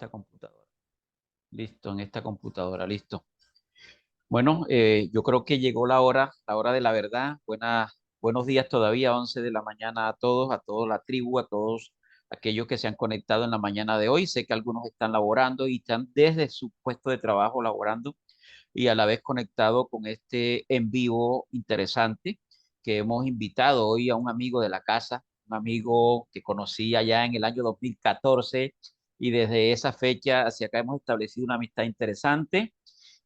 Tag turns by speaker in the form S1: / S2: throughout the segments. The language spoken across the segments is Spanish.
S1: esta computadora. Listo, en esta computadora, listo. Bueno, yo creo que llegó la hora de la verdad. Buenos días todavía, 11 de la mañana a toda la tribu, a todos aquellos que se han conectado en la mañana de hoy. Sé que algunos están laborando y están desde su puesto de trabajo laborando y a la vez conectado con este en vivo interesante que hemos invitado hoy a un amigo de la casa, un amigo que conocí allá en el año 2014 y desde esa fecha hacia acá hemos establecido una amistad interesante.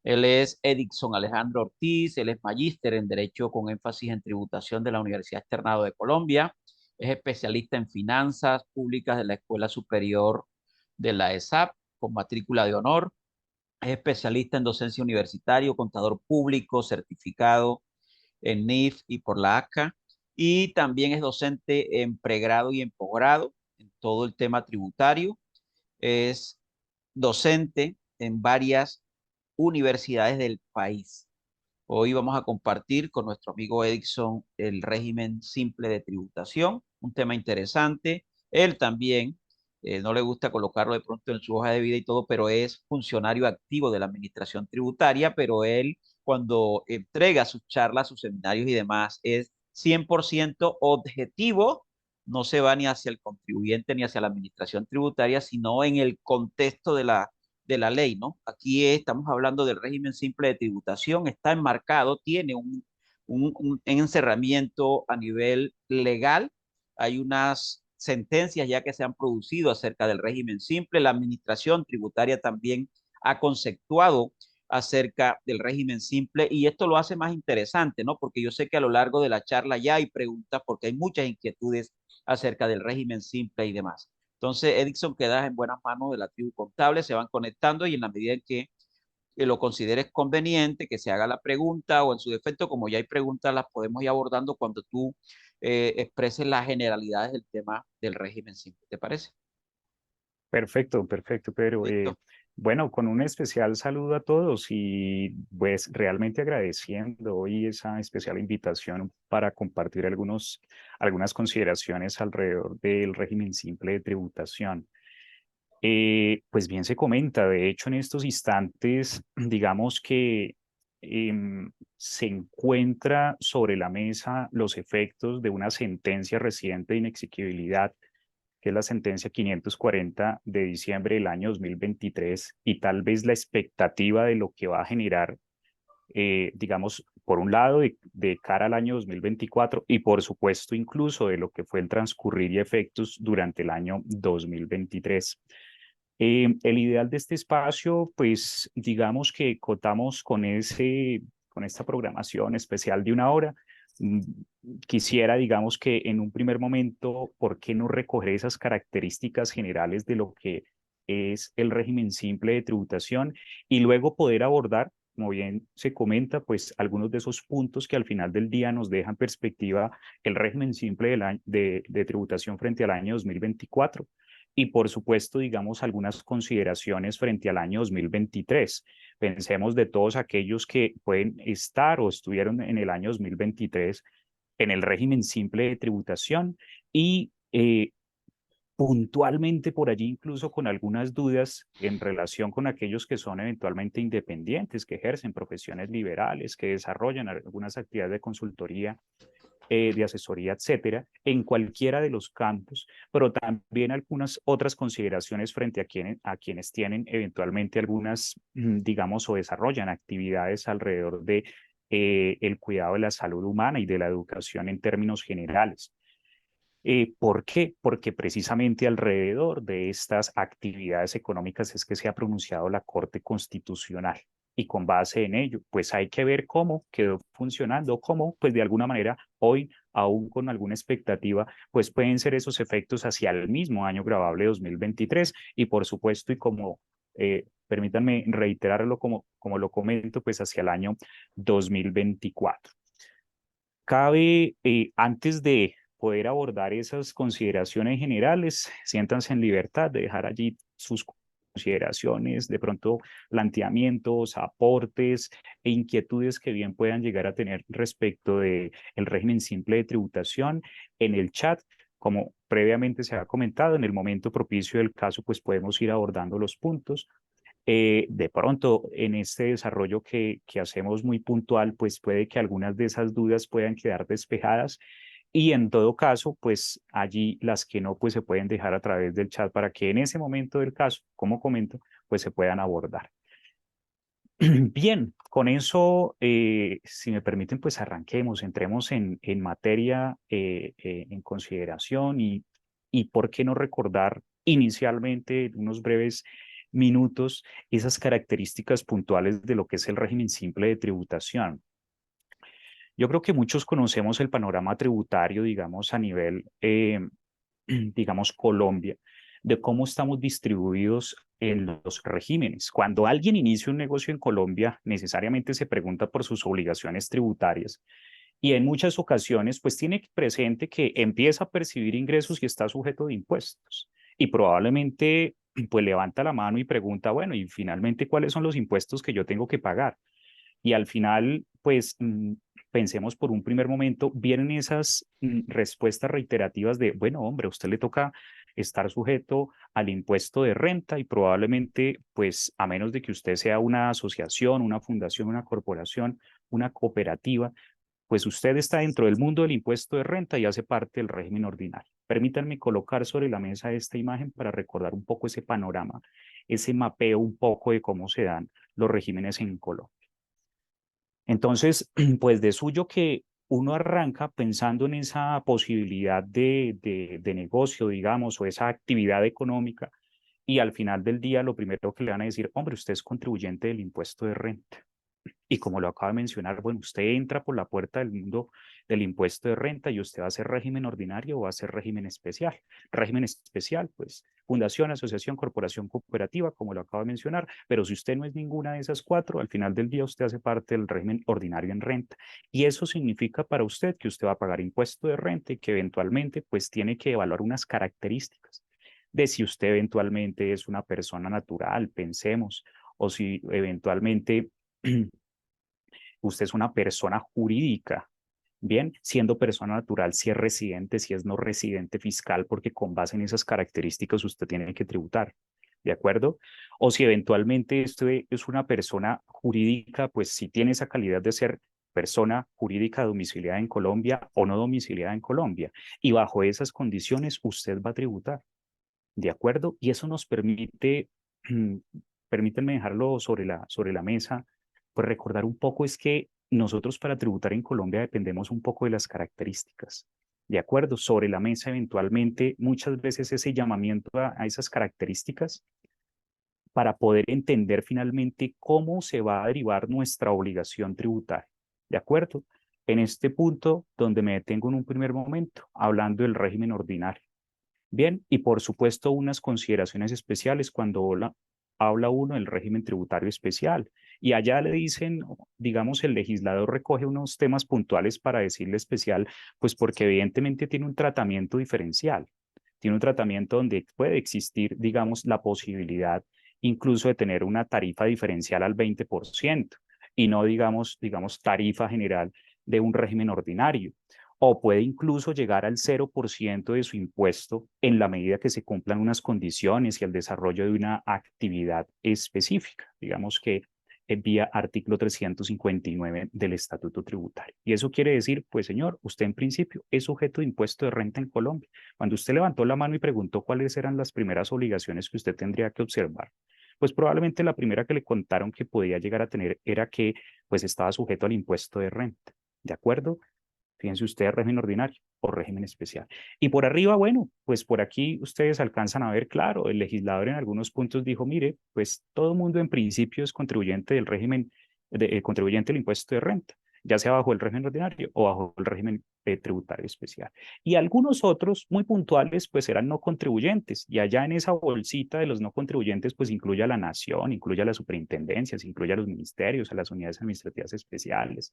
S1: Él es Edixson Alejandro Ortiz, él es magíster en Derecho con énfasis en tributación de la Universidad Externado de Colombia, es especialista en finanzas públicas de la Escuela Superior de la ESAP con matrícula de honor, es especialista en docencia universitaria, contador público, certificado en NIF y por la ACA, y también es docente en pregrado y en posgrado en todo el tema tributario. Es docente en varias universidades del país. Hoy vamos a compartir con nuestro amigo Edison el régimen simple de tributación, un tema interesante. Él también, no le gusta colocarlo de pronto en su hoja de vida y todo, pero es funcionario activo de la administración tributaria, pero él cuando entrega sus charlas, sus seminarios y demás, es 100% objetivo, no se va ni hacia el contribuyente ni hacia la administración tributaria, sino en el contexto de la ley, ¿no? Aquí estamos hablando del régimen simple de tributación, está enmarcado, tiene un encerramiento a nivel legal, hay unas sentencias ya que se han producido acerca del régimen simple, la administración tributaria también ha conceptuado acerca del régimen simple y esto lo hace más interesante, ¿no? Porque yo sé que a lo largo de la charla ya hay preguntas porque hay muchas inquietudes acerca del régimen simple y demás. Entonces, Edison queda en buenas manos de la tribu contable, se van conectando y en la medida en que lo consideres conveniente, que se haga la pregunta o en su defecto, como ya hay preguntas, las podemos ir abordando cuando tú expreses las generalidades del tema del régimen simple. ¿Te parece?
S2: Perfecto, perfecto, Pedro.
S1: Listo.
S2: Bueno, con un especial saludo a todos y pues realmente agradeciendo hoy esa especial invitación para compartir algunas consideraciones alrededor del régimen simple de tributación. Pues bien se comenta, de hecho en estos instantes, digamos que se encuentra sobre la mesa los efectos de una sentencia reciente de inexequibilidad que es la sentencia 540 de diciembre del año 2023, y tal vez la expectativa de lo que va a generar, digamos, por un lado, de cara al año 2024 y por supuesto incluso de lo que fue el transcurrir y efectos durante el año 2023. El ideal de este espacio, pues digamos que contamos con esta programación especial de una hora. Mm, Quisiera, digamos que en un primer momento, ¿por qué no recoger esas características generales de lo que es el régimen simple de tributación y luego poder abordar, como bien se comenta, pues algunos de esos puntos que al final del día nos dejan perspectiva el régimen simple de tributación frente al año 2024? Y por supuesto, digamos, algunas consideraciones frente al año 2023. Pensemos de todos aquellos que pueden estar o estuvieron en el año 2023 en el régimen simple de tributación y puntualmente por allí incluso con algunas dudas en relación con aquellos que son eventualmente independientes, que ejercen profesiones liberales, que desarrollan algunas actividades de consultoría, de asesoría, etcétera, en cualquiera de los campos, pero también algunas otras consideraciones frente a quienes tienen eventualmente algunas, digamos, o desarrollan actividades alrededor de el cuidado de la salud humana y de la educación en términos generales. ¿Por qué? Porque precisamente alrededor de estas actividades económicas es que se ha pronunciado la Corte Constitucional. Y con base en ello, pues hay que ver cómo quedó funcionando, cómo, pues de alguna manera, hoy, aún con alguna expectativa, pues pueden ser esos efectos hacia el mismo año grabable 2023. Y por supuesto, y como, permítanme reiterarlo como lo comento, pues hacia el año 2024. Cabe, antes de poder abordar esas consideraciones generales, siéntanse en libertad de dejar allí sus consideraciones, de pronto planteamientos, aportes e inquietudes que bien puedan llegar a tener respecto de el régimen simple de tributación en el chat. Como previamente se ha comentado, en el momento propicio del caso, pues podemos ir abordando los puntos. De pronto, en este desarrollo que hacemos muy puntual, pues puede que algunas de esas dudas puedan quedar despejadas y en todo caso, pues allí las que no, pues se pueden dejar a través del chat para que en ese momento del caso, como comento, pues se puedan abordar. Bien, con eso, si me permiten, pues arranquemos, entremos en materia, en consideración y por qué no recordar inicialmente en unos breves minutos esas características puntuales de lo que es el régimen simple de tributación. Yo creo que muchos conocemos el panorama tributario, digamos, a nivel, digamos, Colombia, de cómo estamos distribuidos en los regímenes. Cuando alguien inicia un negocio en Colombia, necesariamente se pregunta por sus obligaciones tributarias y en muchas ocasiones, pues tiene presente que empieza a percibir ingresos y está sujeto de impuestos. Y probablemente, pues levanta la mano y pregunta, bueno, y finalmente, ¿cuáles son los impuestos que yo tengo que pagar? Y al final, pues pensemos por un primer momento, vienen esas respuestas reiterativas de, bueno, hombre, a usted le toca estar sujeto al impuesto de renta y probablemente, pues a menos de que usted sea una asociación, una fundación, una corporación, una cooperativa, pues usted está dentro del mundo del impuesto de renta y hace parte del régimen ordinario. Permítanme colocar sobre la mesa esta imagen para recordar un poco ese panorama, ese mapeo un poco de cómo se dan los regímenes en Colombia. Entonces, pues de suyo que uno arranca pensando en esa posibilidad de negocio, digamos, o esa actividad económica, y al final del día lo primero que le van a decir, hombre, usted es contribuyente del impuesto de renta. Y como lo acaba de mencionar, bueno, usted entra por la puerta del mundo del impuesto de renta y usted va a hacer régimen ordinario o va a hacer régimen especial. Régimen especial, pues fundación, asociación, corporación, cooperativa, como lo acaba de mencionar, pero si usted no es ninguna de esas cuatro, al final del día usted hace parte del régimen ordinario en renta. Y eso significa para usted que usted va a pagar impuesto de renta y que eventualmente pues tiene que evaluar unas características de si usted eventualmente es una persona natural, pensemos, o si eventualmente usted es una persona jurídica, bien, siendo persona natural, si es residente, si es no residente fiscal, porque con base en esas características usted tiene que tributar, ¿de acuerdo? O si eventualmente usted es una persona jurídica, pues si tiene esa calidad de ser persona jurídica domiciliada en Colombia o no domiciliada en Colombia. Y bajo esas condiciones usted va a tributar, ¿de acuerdo? Y eso nos permite, permítanme dejarlo sobre la mesa, pues recordar un poco es que nosotros para tributar en Colombia dependemos un poco de las características. ¿De acuerdo? Sobre la mesa eventualmente muchas veces ese llamamiento a esas características para poder entender finalmente cómo se va a derivar nuestra obligación tributaria. ¿De acuerdo? En este punto donde me detengo en un primer momento, hablando del régimen ordinario. Bien, y por supuesto unas consideraciones especiales cuando habla uno del régimen tributario especial. Y allá le dicen, digamos, el legislador recoge unos temas puntuales para decirle especial, pues porque evidentemente tiene un tratamiento diferencial, tiene un tratamiento donde puede existir, digamos, la posibilidad incluso de tener una tarifa diferencial al 20% y no, digamos, tarifa general de un régimen ordinario o puede incluso llegar al 0% de su impuesto en la medida que se cumplan unas condiciones y el desarrollo de una actividad específica, digamos que vía artículo 359 del Estatuto Tributario. Y eso quiere decir, pues señor, usted en principio es sujeto de impuesto de renta en Colombia. Cuando usted levantó la mano y preguntó cuáles eran las primeras obligaciones que usted tendría que observar, pues probablemente la primera que le contaron que podía llegar a tener era que pues estaba sujeto al impuesto de renta. ¿De acuerdo? Fíjense ustedes, régimen ordinario o régimen especial. Y por arriba, bueno, pues por aquí ustedes alcanzan a ver, claro, el legislador en algunos puntos dijo, mire, pues todo mundo en principio es contribuyente del régimen, contribuyente del impuesto de renta, ya sea bajo el régimen ordinario o bajo el régimen tributario especial. Y algunos otros muy puntuales, pues eran no contribuyentes. Y allá en esa bolsita de los no contribuyentes, pues incluye a la nación, incluye a las superintendencias, incluye a los ministerios, a las unidades administrativas especiales,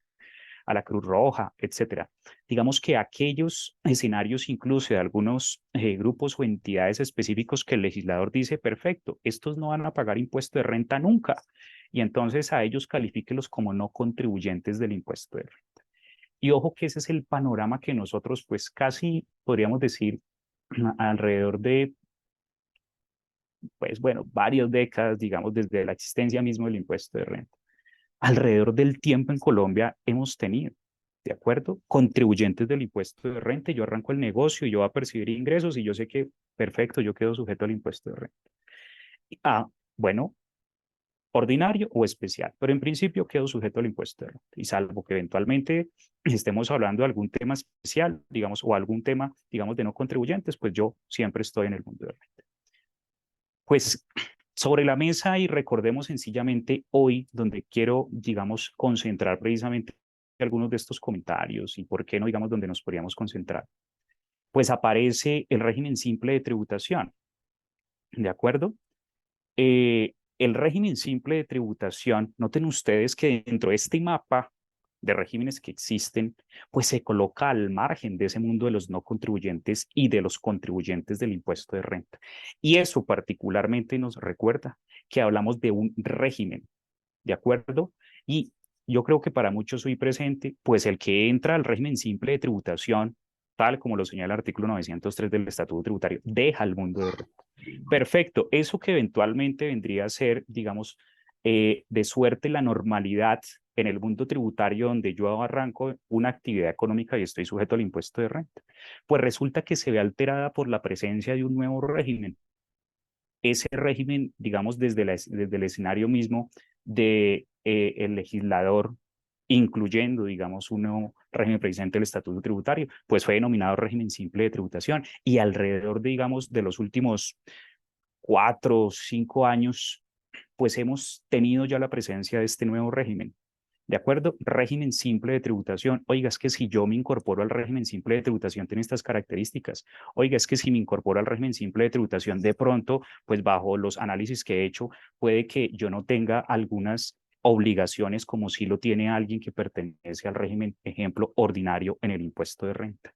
S2: a la Cruz Roja, etcétera. Digamos que aquellos escenarios incluso de algunos grupos o entidades específicos que el legislador dice, perfecto, estos no van a pagar impuesto de renta nunca, y entonces a ellos califíquelos como no contribuyentes del impuesto de renta. Y ojo que ese es el panorama que nosotros pues casi podríamos decir alrededor de, pues bueno, varias décadas, digamos, desde la existencia mismo del impuesto de renta. Alrededor del tiempo en Colombia hemos tenido, ¿de acuerdo? Contribuyentes del impuesto de renta. Yo arranco el negocio, yo voy a percibir ingresos y yo sé que, perfecto, yo quedo sujeto al impuesto de renta. Ah, bueno, ordinario o especial, pero en principio quedo sujeto al impuesto de renta. Y salvo que eventualmente estemos hablando de algún tema especial, digamos, o algún tema, digamos, de no contribuyentes, pues yo siempre estoy en el mundo de renta. Pues sobre la mesa y recordemos sencillamente hoy, donde quiero, digamos, concentrar precisamente algunos de estos comentarios y por qué no, digamos, donde nos podríamos concentrar, pues aparece el régimen simple de tributación, ¿de acuerdo? El régimen simple de tributación, noten ustedes que dentro de este mapa de regímenes que existen, pues se coloca al margen de ese mundo de los no contribuyentes y de los contribuyentes del impuesto de renta. Y eso particularmente nos recuerda que hablamos de un régimen, ¿de acuerdo? Y yo creo que para muchos hoy presente, pues el que entra al régimen simple de tributación, tal como lo señala el artículo 903 del Estatuto Tributario, deja el mundo de renta. Perfecto, eso que eventualmente vendría a ser, digamos, de suerte la normalidad en el mundo tributario donde yo arranco una actividad económica y estoy sujeto al impuesto de renta, pues resulta que se ve alterada por la presencia de un nuevo régimen. Ese régimen, digamos, desde el escenario mismo de el legislador, incluyendo, digamos, un nuevo régimen precisamente del Estatuto Tributario, pues fue denominado régimen simple de tributación y alrededor, de, digamos, de los últimos 4 o 5 años, pues hemos tenido ya la presencia de este nuevo régimen. ¿De acuerdo? Régimen simple de tributación. Oiga, es que si yo me incorporo al régimen simple de tributación tiene estas características. Oiga, es que si me incorporo al régimen simple de tributación de pronto, pues bajo los análisis que he hecho, puede que yo no tenga algunas obligaciones como si lo tiene alguien que pertenece al régimen, ejemplo, ordinario en el impuesto de renta.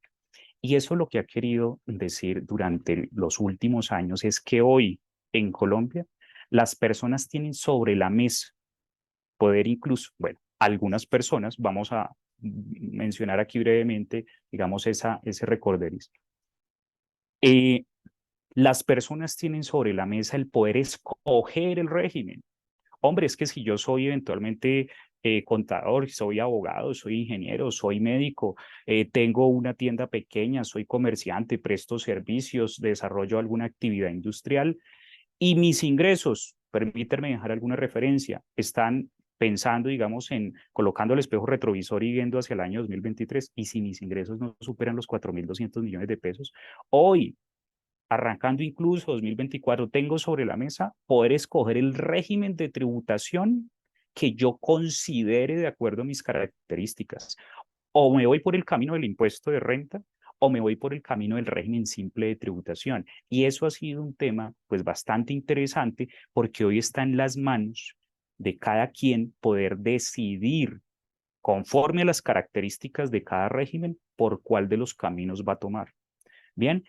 S2: Y eso lo que ha querido decir durante los últimos años es que hoy en Colombia las personas tienen sobre la mesa poder incluso, bueno, algunas personas, vamos a mencionar aquí brevemente, digamos, ese recorderis. Eh, las personas tienen sobre la mesa el poder escoger el régimen. Hombre, es que si yo soy eventualmente contador, soy abogado, soy ingeniero, soy médico, tengo una tienda pequeña, soy comerciante, presto servicios, desarrollo alguna actividad industrial y mis ingresos, permítanme dejar alguna referencia, están pensando, digamos, en colocando el espejo retrovisor y viendo hacia el año 2023 y si mis ingresos no superan los 4.200 millones de pesos, hoy arrancando incluso 2024, tengo sobre la mesa poder escoger el régimen de tributación que yo considere de acuerdo a mis características. O me voy por el camino del impuesto de renta o me voy por el camino del régimen simple de tributación. Y eso ha sido un tema pues bastante interesante porque hoy está en las manos de cada quien poder decidir conforme a las características de cada régimen por cuál de los caminos va a tomar. Bien,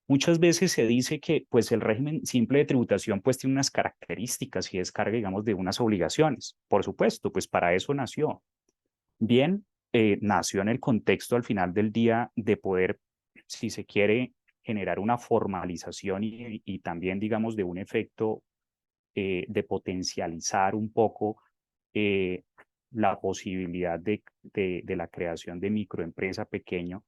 S2: muchas veces se dice que pues el régimen simple de tributación pues tiene unas características y descarga, digamos, de unas obligaciones. Por supuesto, pues para eso nació. Bien, nació en el contexto al final del día de poder, si se quiere, generar una formalización y también, digamos, de un efecto de potencializar un poco eh, la posibilidad de la creación de microempresa pequeño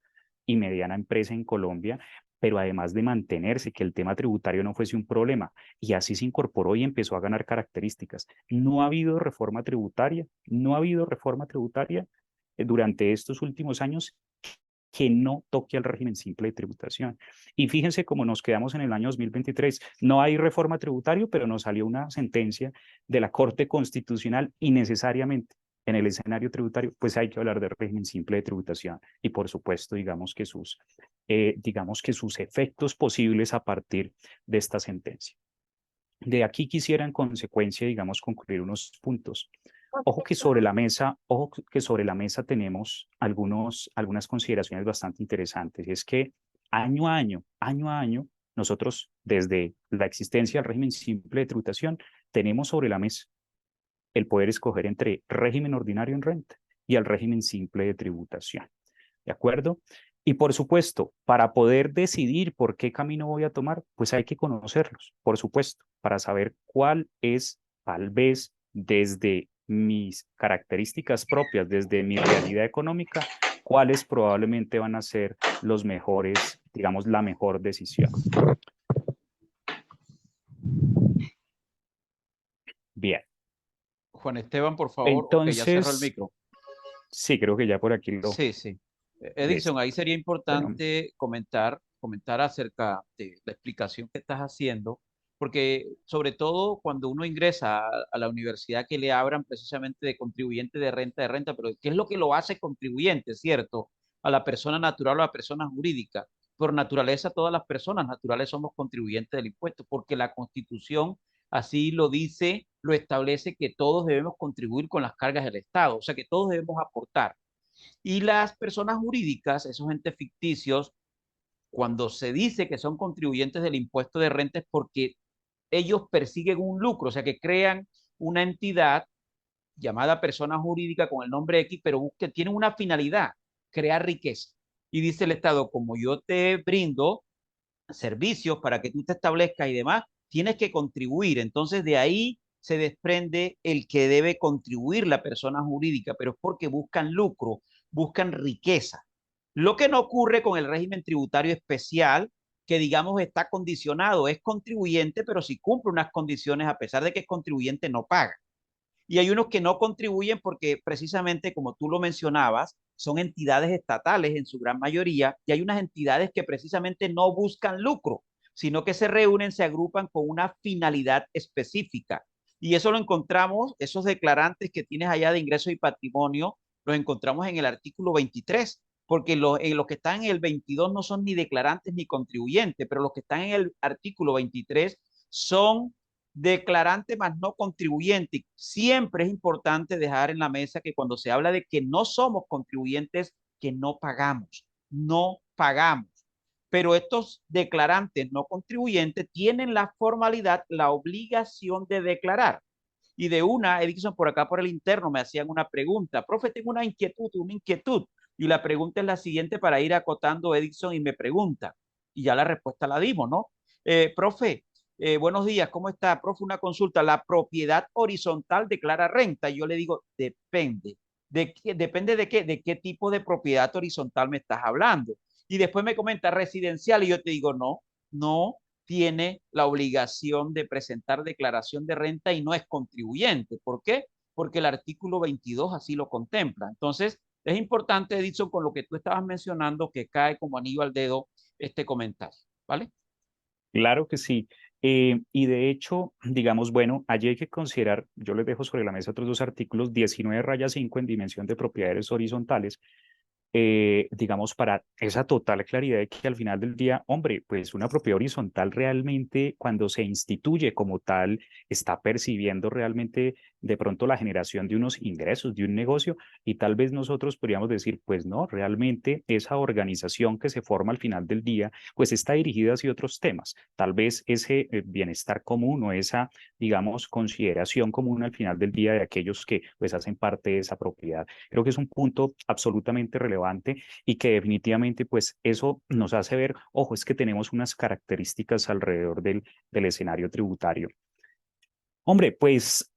S2: y mediana empresa en Colombia, pero además de mantenerse, que el tema tributario no fuese un problema. Y así se incorporó y empezó a ganar características. No ha habido reforma tributaria, no ha habido reforma tributaria durante estos últimos años que no toque al régimen simple de tributación. Y fíjense cómo nos quedamos en el año 2023. No hay reforma tributaria, pero nos salió una sentencia de la Corte Constitucional y necesariamente en el escenario tributario, pues hay que hablar de régimen simple de tributación y por supuesto, digamos que sus efectos posibles a partir de esta sentencia. De aquí quisiera en consecuencia, digamos, concluir unos puntos. Ojo que sobre la mesa tenemos algunas consideraciones bastante interesantes. Y es que año a año, nosotros desde la existencia del régimen simple de tributación, tenemos sobre la mesa el poder escoger entre régimen ordinario en renta y el régimen simple de tributación. ¿De acuerdo? Y por supuesto, para poder decidir por qué camino voy a tomar, pues hay que conocerlos, por supuesto, para saber cuál es, tal vez desde mis características propias, desde mi realidad económica, cuáles probablemente van a ser los mejores, digamos, la mejor decisión. Bien,
S1: Juan Esteban, por favor. Ok, ya cerró el
S2: entonces,
S1: micro.
S2: sí, creo que ya por aquí lo...
S1: Sí, sí. Edison,
S2: Listo.
S1: ahí sería
S2: Bueno,
S1: importante comentar acerca de la explicación que estás haciendo, porque sobre todo cuando uno ingresa a la universidad que le abran precisamente de contribuyente de renta, pero ¿qué es lo que lo hace contribuyente, cierto? A la persona natural o a la persona jurídica. Por naturaleza, todas las personas naturales somos contribuyentes del impuesto, porque la Constitución así lo dice, lo establece que todos debemos contribuir con las cargas del Estado, o sea que todos debemos aportar. Y las personas jurídicas, esos entes ficticios, cuando se dice que son contribuyentes del impuesto de renta es porque ellos persiguen un lucro, o sea que crean una entidad llamada persona jurídica con el nombre X, pero que tiene una finalidad, crear riqueza. Y dice el Estado, como yo te brindo servicios para que tú te establezcas y demás, tienes que contribuir. Entonces de ahí se desprende el que debe contribuir la persona jurídica, pero es porque buscan lucro, buscan riqueza. Lo que no ocurre con el régimen tributario especial, que digamos está condicionado, es contribuyente, pero si cumple unas condiciones, a pesar de que es contribuyente, no paga. Y hay unos que no contribuyen porque precisamente, como tú lo mencionabas, son entidades estatales en su gran mayoría, y hay unas entidades que precisamente no buscan lucro, sino que se reúnen, se agrupan con una finalidad específica. Y eso lo encontramos, esos declarantes que tienes allá de ingresos y patrimonio, los encontramos en el artículo 23, porque los que están en el 22 no son ni declarantes ni contribuyentes, pero los que están en el artículo 23 son declarante más no contribuyente. Siempre es importante dejar en la mesa que cuando se habla de que no somos contribuyentes, que no pagamos, no pagamos. Pero estos declarantes no contribuyentes tienen la formalidad, la obligación de declarar. Y de una, Edison, por acá por el interno me hacían una pregunta. Profe, tengo una inquietud, una inquietud. Y la pregunta es la siguiente para ir acotando, Edison, y me pregunta. Y ya la respuesta la dimos, ¿no? Profe, buenos días, ¿cómo está? Profe, una consulta. ¿La propiedad horizontal declara renta? Y yo le digo, depende. ¿Depende de qué? ¿De qué tipo de propiedad horizontal me estás hablando? Y después me comenta residencial y yo te digo, no, no tiene la obligación de presentar declaración de renta y no es contribuyente. ¿Por qué? Porque el artículo 22 así lo contempla. Entonces, es importante, Edison, con lo que tú estabas mencionando, que cae como anillo al dedo este comentario, ¿vale?
S2: claro que sí. Y de hecho, digamos, bueno, allí hay que considerar, yo les dejo sobre la mesa otros dos artículos, 19-5 en dimensión de propiedades horizontales, digamos, para esa total claridad de que al final del día, hombre, pues una propiedad horizontal realmente cuando se instituye como tal, está percibiendo realmente de pronto la generación de unos ingresos, de un negocio, y tal vez nosotros podríamos decir, pues no, realmente esa organización que se forma al final del día, pues está dirigida hacia otros temas. Tal vez ese bienestar común o esa, digamos, consideración común al final del día de aquellos que pues hacen parte de esa propiedad. Creo que es un punto absolutamente relevante y que definitivamente pues eso nos hace ver, ojo, es que tenemos unas características alrededor del escenario tributario. Hombre, pues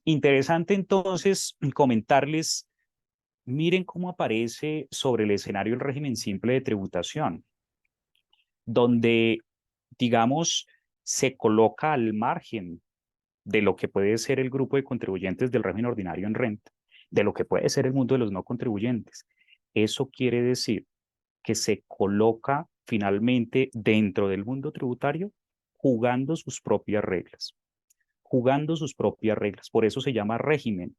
S2: interesante entonces comentarles, miren cómo aparece sobre el escenario el régimen simple de tributación, donde, digamos, se coloca al margen de lo que puede ser el grupo de contribuyentes del régimen ordinario en renta, de lo que puede ser el mundo de los no contribuyentes. Eso quiere decir que se coloca finalmente dentro del mundo tributario jugando sus propias reglas, jugando sus propias reglas. Por eso se llama régimen.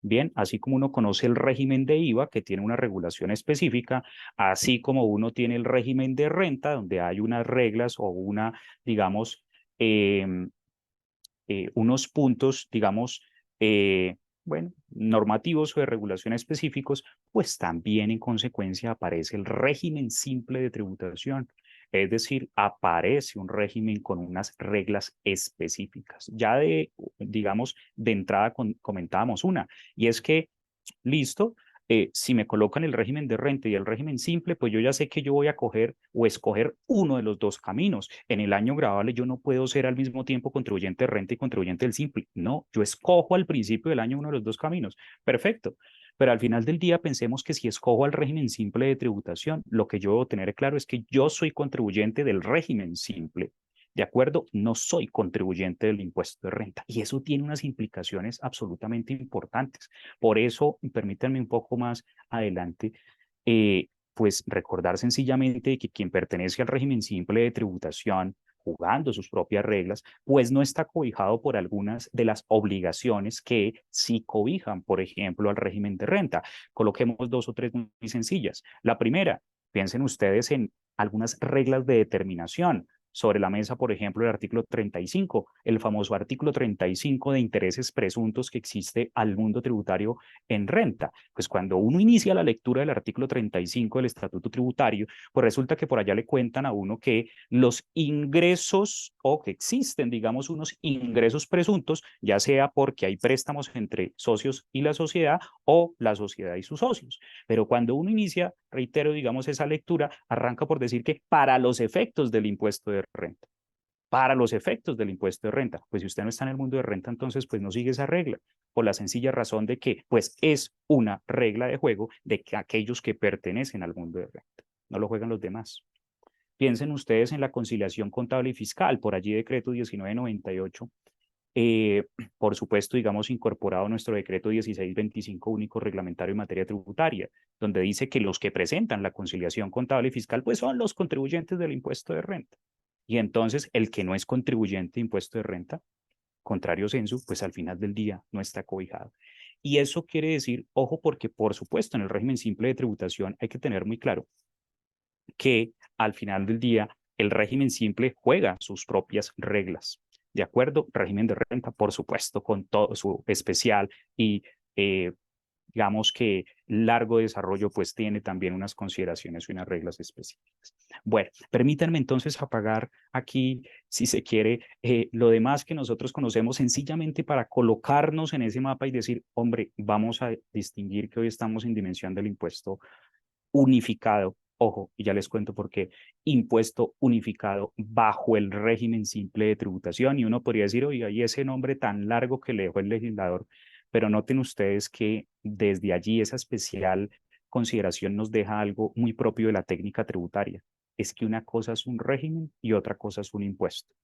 S2: Bien, así como uno conoce el régimen de IVA, que tiene una regulación específica, así como uno tiene el régimen de renta, donde hay unas reglas o una, digamos, eh, unos puntos, digamos, bueno, normativos o de regulación específicos, pues también en consecuencia aparece el régimen simple de tributación. Es decir, aparece un régimen con unas reglas específicas. Ya de, digamos, de entrada comentábamos una, y es que, listo, si me colocan el régimen de renta y el régimen simple, pues yo ya sé que yo voy a coger o escoger uno de los dos caminos. En el año gravable yo no puedo ser al mismo tiempo contribuyente de renta y contribuyente del simple. No, yo escojo al principio del año uno de los dos caminos. Perfecto. Pero al final del día pensemos que si escojo al régimen simple de tributación, lo que yo debo tener claro es que yo soy contribuyente del régimen simple. ¿De acuerdo? No soy contribuyente del impuesto de renta. Y eso tiene unas implicaciones absolutamente importantes. Por eso, permítanme un poco más adelante, pues recordar sencillamente que quien pertenece al régimen simple de tributación, jugando sus propias reglas, pues no está cobijado por algunas de las obligaciones que sí cobijan, por ejemplo, al régimen de renta. Coloquemos dos o tres muy sencillas. La primera, piensen ustedes en algunas reglas de determinación. Sobre la mesa, por ejemplo, el artículo 35, el famoso artículo 35 de intereses presuntos que existe al mundo tributario en renta. Pues cuando uno inicia la lectura del artículo 35 del Estatuto Tributario, pues resulta que por allá le cuentan a uno que los ingresos o que existen, digamos, unos ingresos presuntos, ya sea porque hay préstamos entre socios y la sociedad o la sociedad y sus socios. Pero cuando uno inicia, reitero, digamos, esa lectura, arranca por decir que para los efectos del impuesto de renta, para los efectos del impuesto de renta. Pues si usted no está en el mundo de renta, entonces pues no sigue esa regla, por la sencilla razón de que pues es una regla de juego de que aquellos que pertenecen al mundo de renta, no lo juegan los demás. Piensen ustedes en la conciliación contable y fiscal, por allí decreto 1998, eh, por supuesto, digamos, incorporado nuestro decreto 1625 único reglamentario en materia tributaria, donde dice que los que presentan la conciliación contable y fiscal, pues son los contribuyentes del impuesto de renta. Y entonces el que no es contribuyente de impuesto de renta, contrario censo, pues al final del día no está cobijado. Y eso quiere decir, ojo, porque por supuesto en el régimen simple de tributación hay que tener muy claro que al final del día el régimen simple juega sus propias reglas. ¿De acuerdo? Régimen de renta, por supuesto, con todo su especial y digamos que largo desarrollo, pues tiene también unas consideraciones y unas reglas específicas. Bueno, permítanme entonces apagar aquí, si se quiere, lo demás que nosotros conocemos sencillamente para colocarnos en ese mapa y decir, hombre, vamos a distinguir que hoy estamos en dimensión del impuesto unificado. Ojo, y ya les cuento por qué, impuesto unificado bajo el régimen simple de tributación. Y uno podría decir, oiga, y ese nombre tan largo que le dejó el legislador, pero noten ustedes que desde allí esa especial consideración nos deja algo muy propio de la técnica tributaria. Es que una cosa es un régimen y otra cosa es un impuesto.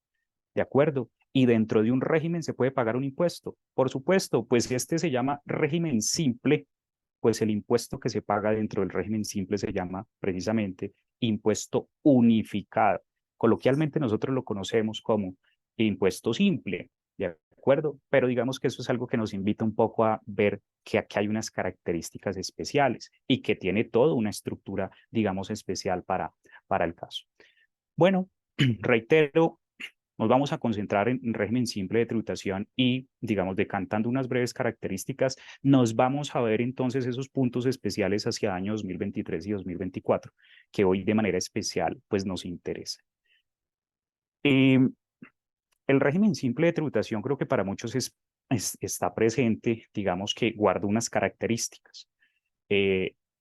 S2: ¿De acuerdo? Y dentro de un régimen se puede pagar un impuesto. Por supuesto, pues este se llama régimen simple, pues el impuesto que se paga dentro del régimen simple se llama precisamente impuesto unificado. Coloquialmente nosotros lo conocemos como impuesto simple, ¿de acuerdo? Pero digamos que eso es algo que nos invita un poco a ver que aquí hay unas características especiales y que tiene toda una estructura, digamos, especial para el caso. Bueno, reitero, nos vamos a concentrar en régimen simple de tributación y, digamos, decantando unas breves características, nos vamos a ver entonces esos puntos especiales hacia años 2023 y 2024, que hoy de manera especial pues nos interesa. Eh, el régimen simple de tributación creo que para muchos está presente, digamos que guarda unas características.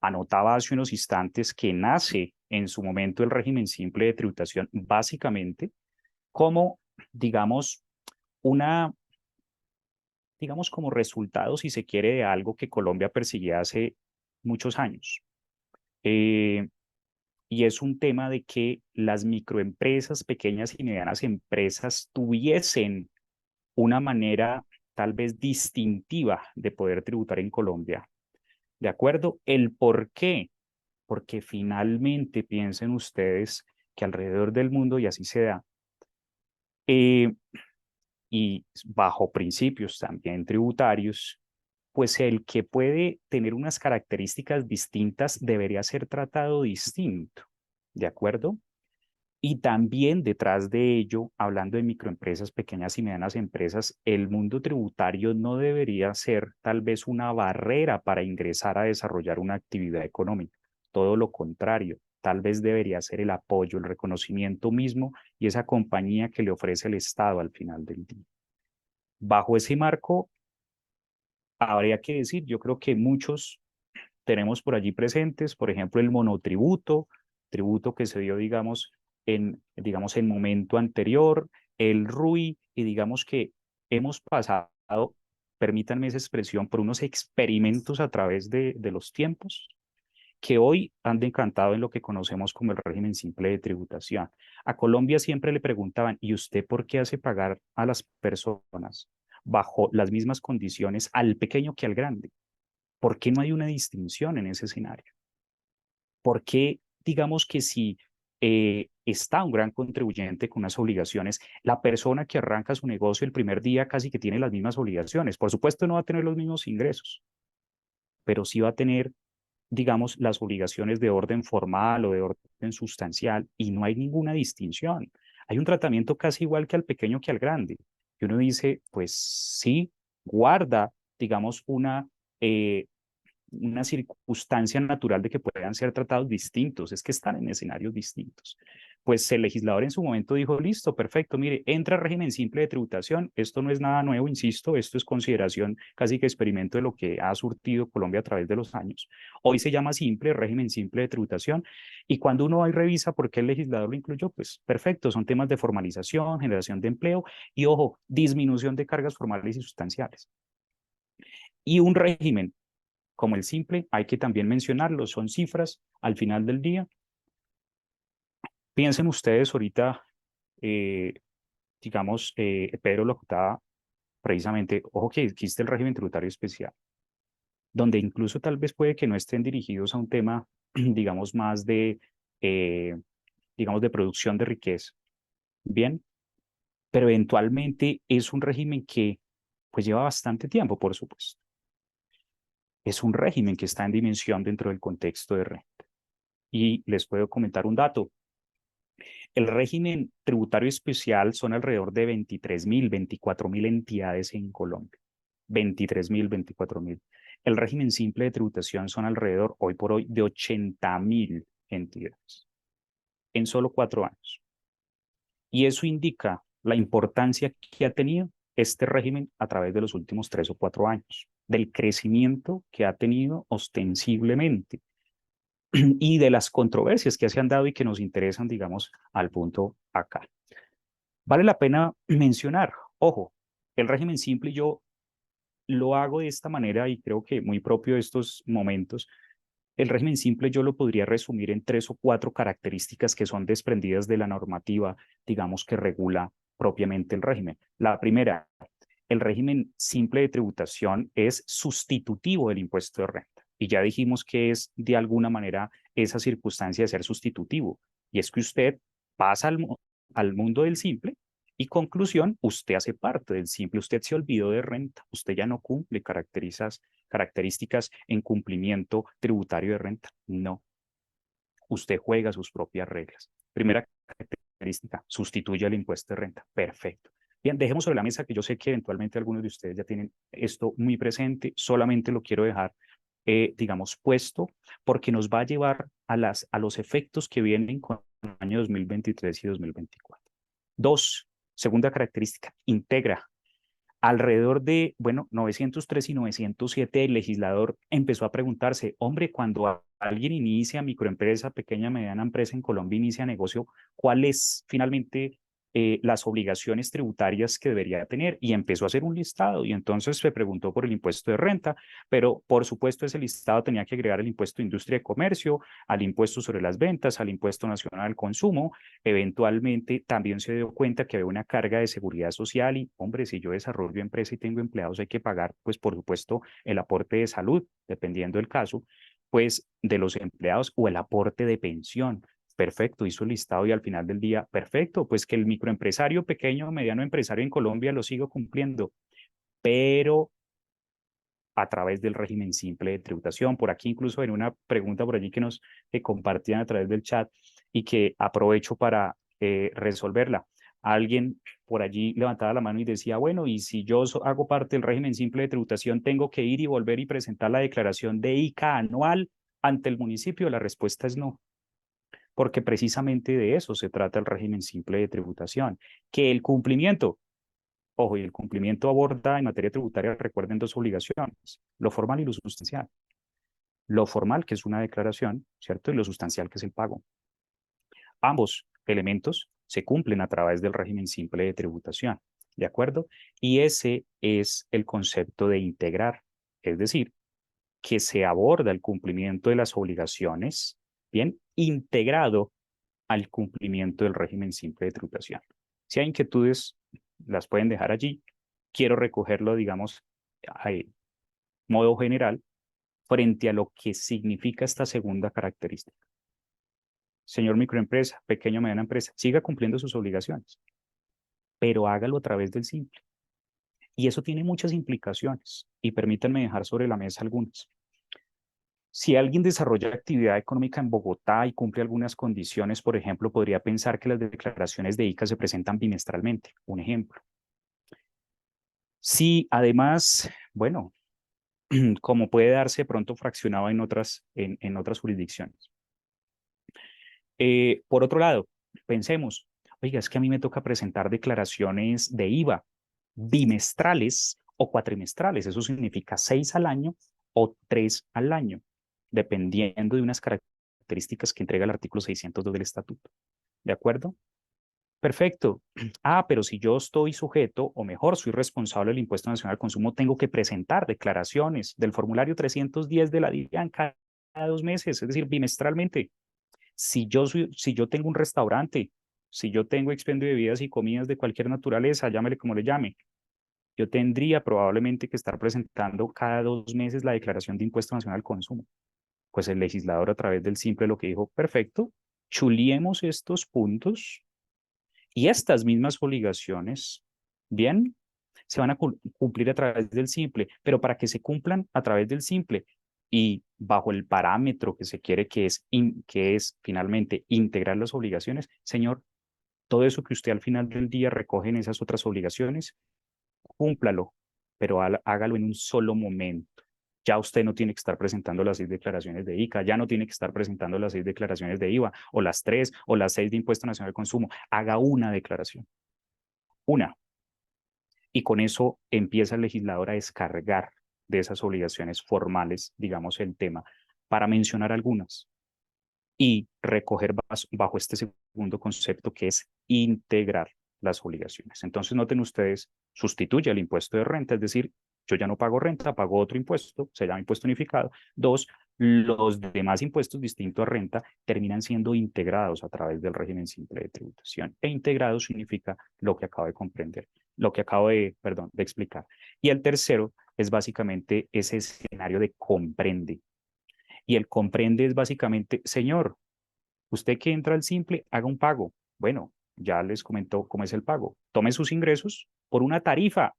S2: Anotaba hace unos instantes que nace en su momento el régimen simple de tributación básicamente como, digamos, una, digamos, como resultado, si se quiere, de algo que Colombia perseguía hace muchos años. Eh, y es un tema de que las microempresas, pequeñas y medianas empresas tuviesen una manera tal vez distintiva de poder tributar en Colombia. ¿De acuerdo? ¿El por qué? Porque finalmente piensen ustedes que alrededor del mundo, y así se da, eh, y bajo principios también tributarios, pues el que puede tener unas características distintas debería ser tratado distinto, ¿de acuerdo? Y también detrás de ello, hablando de microempresas, pequeñas y medianas empresas, el mundo tributario no debería ser tal vez una barrera para ingresar a desarrollar una actividad económica. Todo lo contrario, tal vez debería ser el apoyo, el reconocimiento mismo y esa compañía que le ofrece el Estado al final del día. Bajo ese marco, habría que decir, yo creo que muchos tenemos por allí presentes, por ejemplo, el monotributo, tributo que se dio, digamos, en momento anterior, el RUI, y digamos que hemos pasado, permítanme esa expresión, por unos experimentos a través de los tiempos que hoy han decantado en lo que conocemos como el régimen simple de tributación. A Colombia siempre le preguntaban, ¿y usted por qué hace pagar a las personas bajo las mismas condiciones al pequeño que al grande? ¿Por qué no hay una distinción en ese escenario? ¿Por qué, digamos que si está un gran contribuyente con unas obligaciones, la persona que arranca su negocio el primer día casi que tiene las mismas obligaciones? Por supuesto no va a tener los mismos ingresos, pero sí va a tener, digamos, las obligaciones de orden formal o de orden sustancial y no hay ninguna distinción. Hay un tratamiento casi igual que al pequeño que al grande. Y uno dice, pues sí, guarda, digamos, eh, una circunstancia natural de que puedan ser tratados distintos, es que están en escenarios distintos. Pues el legislador en su momento dijo, listo, perfecto, mire, entra régimen simple de tributación, esto no es nada nuevo, insisto, esto es consideración, casi que experimento de lo que ha surtido Colombia a través de los años. Hoy se llama simple, régimen simple de tributación, y cuando uno ahí revisa por qué el legislador lo incluyó, pues perfecto, son temas de formalización, generación de empleo y, ojo, disminución de cargas formales y sustanciales. Y un régimen como el simple, hay que también mencionarlo, son cifras al final del día. Piensen ustedes ahorita, eh, digamos, Pedro lo contaba precisamente, ojo que existe el régimen tributario especial, donde incluso tal vez puede que no estén dirigidos a un tema, digamos, más eh, digamos, de producción de riqueza, bien, pero eventualmente es un régimen que pues lleva bastante tiempo, por supuesto. Es un régimen que está en dimensión dentro del contexto de renta. Y les puedo comentar un dato. El régimen tributario especial son alrededor de 23.000, 24.000 entidades en Colombia. 23.000, 24.000. El régimen simple de tributación son alrededor, hoy por hoy, de 80.000 entidades en solo 4 años. Y eso indica la importancia que ha tenido este régimen a través de los últimos 3 o 4 años, del crecimiento que ha tenido ostensiblemente y de las controversias que se han dado y que nos interesan, digamos, al punto acá. Vale la pena mencionar, ojo, el régimen simple yo lo hago de esta manera y creo que muy propio de estos momentos. El régimen simple yo lo podría resumir en 3 o 4 características que son desprendidas de la normativa, digamos, que regula propiamente el régimen. La primera, el régimen simple de tributación es sustitutivo del impuesto de renta. Y ya dijimos que es de alguna manera esa circunstancia de ser sustitutivo. Y es que usted pasa al mundo del simple y conclusión, usted hace parte del simple, usted se olvidó de renta, usted ya no cumple características en cumplimiento tributario de renta. No, usted juega sus propias reglas. Primera característica, sustituye el impuesto de renta. Perfecto. Bien, dejemos sobre la mesa que yo sé que eventualmente algunos de ustedes ya tienen esto muy presente, solamente lo quiero dejar, digamos, puesto, porque nos va a llevar a los efectos que vienen con el año 2023 y 2024. Dos, segunda característica, integra. Alrededor de, bueno, 903 y 907, el legislador empezó a preguntarse, hombre, cuando alguien inicia microempresa, pequeña, mediana empresa en Colombia, inicia negocio, ¿cuáles finalmente las obligaciones tributarias que debería tener? Y empezó a hacer un listado y entonces se preguntó por el impuesto de renta, pero por supuesto ese listado tenía que agregar el impuesto de industria y comercio, al impuesto sobre las ventas, al impuesto nacional al consumo. Eventualmente también se dio cuenta que había una carga de seguridad social y, hombre, si yo desarrollo empresa y tengo empleados, hay que pagar, pues por supuesto, el aporte de salud, dependiendo del caso, pues de los empleados o el aporte de pensión. Perfecto, hizo el listado y al final del día, perfecto, pues que el microempresario, pequeño, mediano empresario en Colombia lo siga cumpliendo, pero a través del régimen simple de tributación. Por aquí incluso en una pregunta por allí que compartían a través del chat y que aprovecho para resolverla. Alguien por allí levantaba la mano y decía, bueno, y si yo hago parte del régimen simple de tributación, ¿tengo que ir y volver y presentar la declaración de ICA anual ante el municipio? La respuesta es no, porque precisamente de eso se trata el régimen simple de tributación, que el cumplimiento. Ojo, y el cumplimiento aborda en materia tributaria, recuerden, dos obligaciones, lo formal y lo sustancial. lo formal, que es una declaración, ¿cierto? Y lo sustancial, que es el pago. Ambos elementos se cumplen a través del régimen simple de tributación, ¿de acuerdo? Y ese es el concepto de integrar, es decir, que se aborda el cumplimiento de las obligaciones, bien, integrado al cumplimiento del régimen simple de tributación. Si hay inquietudes, las pueden dejar allí. Quiero recogerlo, digamos, a modo general, frente a lo que significa esta segunda característica. Señor microempresa, pequeño o mediana empresa, siga cumpliendo sus obligaciones, pero hágalo a través del simple. Y eso tiene muchas implicaciones, y permítanme dejar sobre la mesa algunas. Si alguien desarrolla actividad económica en Bogotá y cumple algunas condiciones, por ejemplo, podría pensar que las declaraciones de ICA se presentan bimestralmente. Un ejemplo. Si además, bueno, como puede darse pronto fraccionado en otras jurisdicciones. Por otro lado, pensemos, oiga, es que a mí me toca presentar declaraciones de IVA bimestrales o cuatrimestrales. Eso significa 6 al año o 3 al año, dependiendo de unas características que entrega el artículo 602 del estatuto. ¿De acuerdo? Perfecto. Ah, pero si yo estoy sujeto, o mejor, soy responsable del Impuesto Nacional al Consumo, tengo que presentar declaraciones del formulario 310 de la DIAN cada 2 meses, es decir, bimestralmente. Si yo tengo un restaurante, si yo tengo expendio de bebidas y comidas de cualquier naturaleza, llámele como le llame, yo tendría probablemente que estar presentando cada 2 meses la declaración de Impuesto Nacional al Consumo. Pues el legislador a través del simple lo que dijo, perfecto, chuliemos estos puntos y estas mismas obligaciones, bien, se van a cumplir a través del simple, pero para que se cumplan a través del simple y bajo el parámetro que se quiere que es finalmente integrar las obligaciones, señor, todo eso que usted al final del día recoge en esas otras obligaciones, cúmplalo, pero hágalo en un solo momento. Ya usted no tiene que estar presentando las 6 declaraciones de ICA, ya no tiene que estar presentando las 6 declaraciones de IVA, o las 3, o las 6 de Impuesto Nacional al Consumo. Haga una declaración, una. Y con eso empieza el legislador a descargar de esas obligaciones formales, digamos, el tema, para mencionar algunas y recoger bajo este segundo concepto que es integrar las obligaciones. Entonces, noten ustedes, sustituye el impuesto de renta, es decir, yo ya no pago renta, pago otro impuesto, se llama impuesto unificado. Dos, los demás impuestos distintos a renta terminan siendo integrados a través del régimen simple de tributación. E integrado significa lo que acabo de comprender, lo que acabo de, perdón, de explicar. Y el tercero es básicamente ese escenario de comprende. Y el comprende es básicamente, señor, usted que entra al simple, haga un pago. Bueno, ya les comentó cómo es el pago. Tome sus ingresos por una tarifa.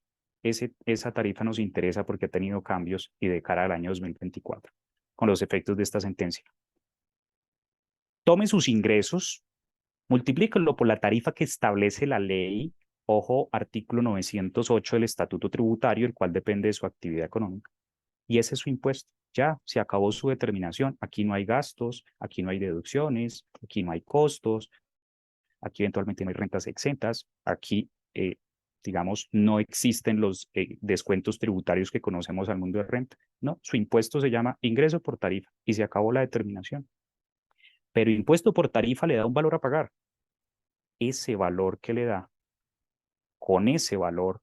S2: Esa tarifa nos interesa porque ha tenido cambios y de cara al año 2024, con los efectos de esta sentencia. Tome sus ingresos, multiplíquenlo por la tarifa que establece la ley, ojo, artículo 908 del Estatuto Tributario, el cual depende de su actividad económica. Y ese es su impuesto. Ya se acabó su determinación. Aquí no hay gastos, aquí no hay deducciones, aquí no hay costos, aquí eventualmente no hay rentas exentas, aquí, digamos, no existen los descuentos tributarios que conocemos al mundo de renta. No, su impuesto se llama ingreso por tarifa y se acabó la determinación. Pero impuesto por tarifa le da un valor a pagar. Ese valor que le da, con ese valor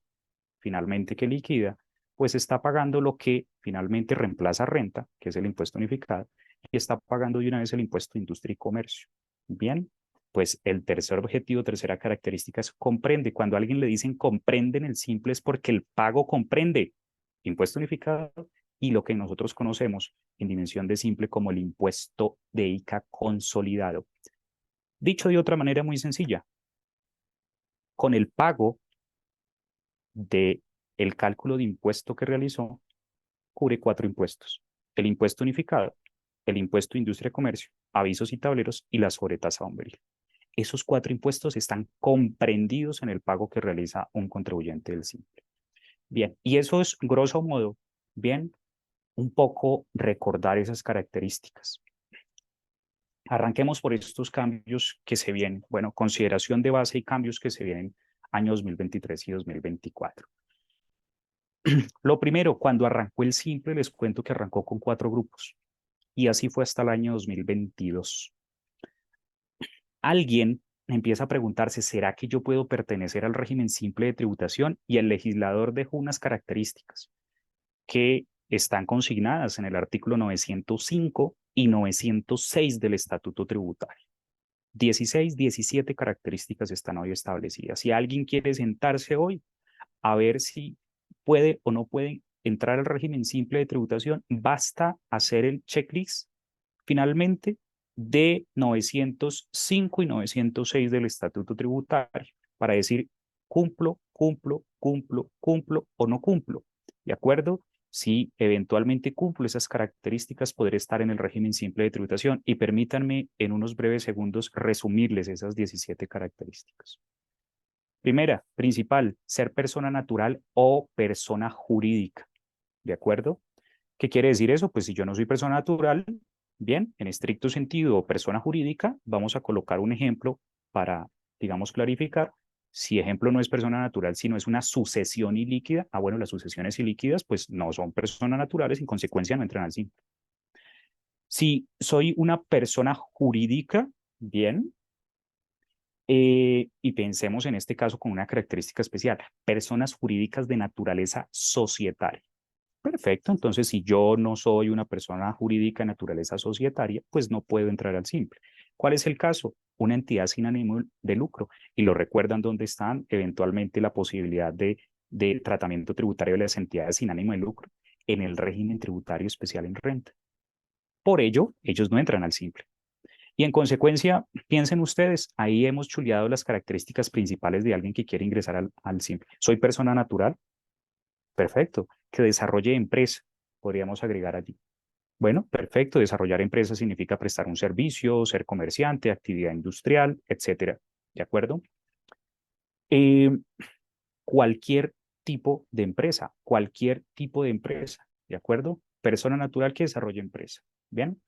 S2: finalmente que liquida, pues está pagando lo que finalmente reemplaza renta, que es el impuesto unificado, y está pagando de una vez el impuesto de industria y comercio. Bien, pues el tercer objetivo, tercera característica es comprende. Cuando a alguien le dicen comprende en el simple es porque el pago comprende impuesto unificado y lo que nosotros conocemos en dimensión de simple como el impuesto de ICA consolidado. Dicho de otra manera muy sencilla, con el pago de el cálculo de impuesto que realizó, cubre 4 impuestos: el impuesto unificado, el impuesto de industria y comercio, avisos y tableros y la sobretasa bomberil. Esos 4 impuestos están comprendidos en el pago que realiza un contribuyente del simple. Bien, y eso es grosso modo, bien, un poco recordar esas características. Arranquemos por estos cambios que se vienen. Bueno, consideración de base y cambios que se vienen año 2023 y 2024. Lo primero, cuando arrancó el simple, les cuento que arrancó con 4 grupos. Y así fue hasta el año 2022. Alguien empieza a preguntarse, ¿será que yo puedo pertenecer al régimen simple de tributación? Y el legislador dejó unas características que están consignadas en el artículo 905 y 906 del Estatuto Tributario. 16, 17 características están hoy establecidas. Si alguien quiere sentarse hoy a ver si puede o no puede entrar al régimen simple de tributación, basta hacer el checklist finalmente de 905 y 906 del Estatuto Tributario para decir cumplo, cumplo, cumplo, cumplo o no cumplo. ¿De acuerdo? Si eventualmente cumplo esas características, podré estar en el régimen simple de tributación y permítanme en unos breves segundos resumirles esas 17 características. Primera, principal, ser persona natural o persona jurídica. ¿De acuerdo? ¿Qué quiere decir eso? Pues si yo no soy persona natural, bien, en estricto sentido, persona jurídica, vamos a colocar un ejemplo para, digamos, clarificar. Si ejemplo no es persona natural, sino es una sucesión ilíquida, bueno, las sucesiones ilíquidas, pues no son personas naturales, en consecuencia no entran al simple. Si soy una persona jurídica, bien, y pensemos en este caso con una característica especial, personas jurídicas de naturaleza societaria. Perfecto, entonces si yo no soy una persona jurídica de naturaleza societaria, pues no puedo entrar al simple. ¿Cuál es el caso? Una entidad sin ánimo de lucro. Y lo recuerdan dónde están eventualmente la posibilidad de tratamiento tributario de las entidades sin ánimo de lucro en el régimen tributario especial en renta. Por ello, ellos no entran al simple. Y en consecuencia, piensen ustedes, ahí hemos chuleado las características principales de alguien que quiere ingresar al simple. Soy persona natural, perfecto. Que desarrolle empresa, podríamos agregar allí. Bueno, perfecto. Desarrollar empresa significa prestar un servicio, ser comerciante, actividad industrial, etcétera. ¿De acuerdo? Eh, cualquier cualquier tipo de empresa, ¿de acuerdo? Persona natural que desarrolle empresa. Bien.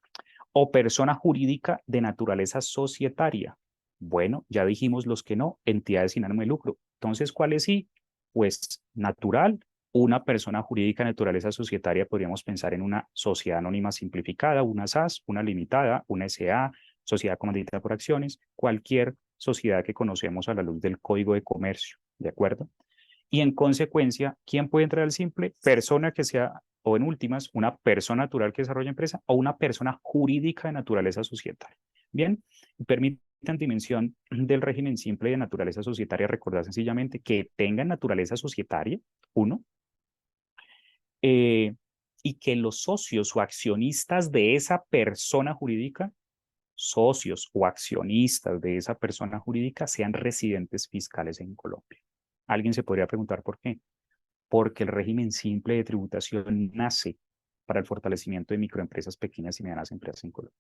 S2: O persona jurídica de naturaleza societaria. Bueno, ya dijimos los que no, entidades sin ánimo de lucro. Entonces, ¿cuáles sí? Pues natural, una persona jurídica de naturaleza societaria, podríamos pensar en una sociedad anónima simplificada, una SAS, una limitada, una SA, sociedad comandita por acciones, cualquier sociedad que conocemos a la luz del Código de Comercio, ¿de acuerdo? Y en consecuencia, ¿quién puede entrar al simple? Persona que sea, o en últimas, una persona natural que desarrolla empresa o una persona jurídica de naturaleza societaria. Bien, permitan dimensión del régimen simple de naturaleza societaria, recordar sencillamente que tenga naturaleza societaria, uno, eh, y que los socios o accionistas de esa persona jurídica, socios o accionistas de esa persona jurídica sean residentes fiscales en Colombia. Alguien se podría preguntar por qué. Porque el régimen simple de tributación nace para el fortalecimiento de microempresas, pequeñas y medianas empresas en Colombia.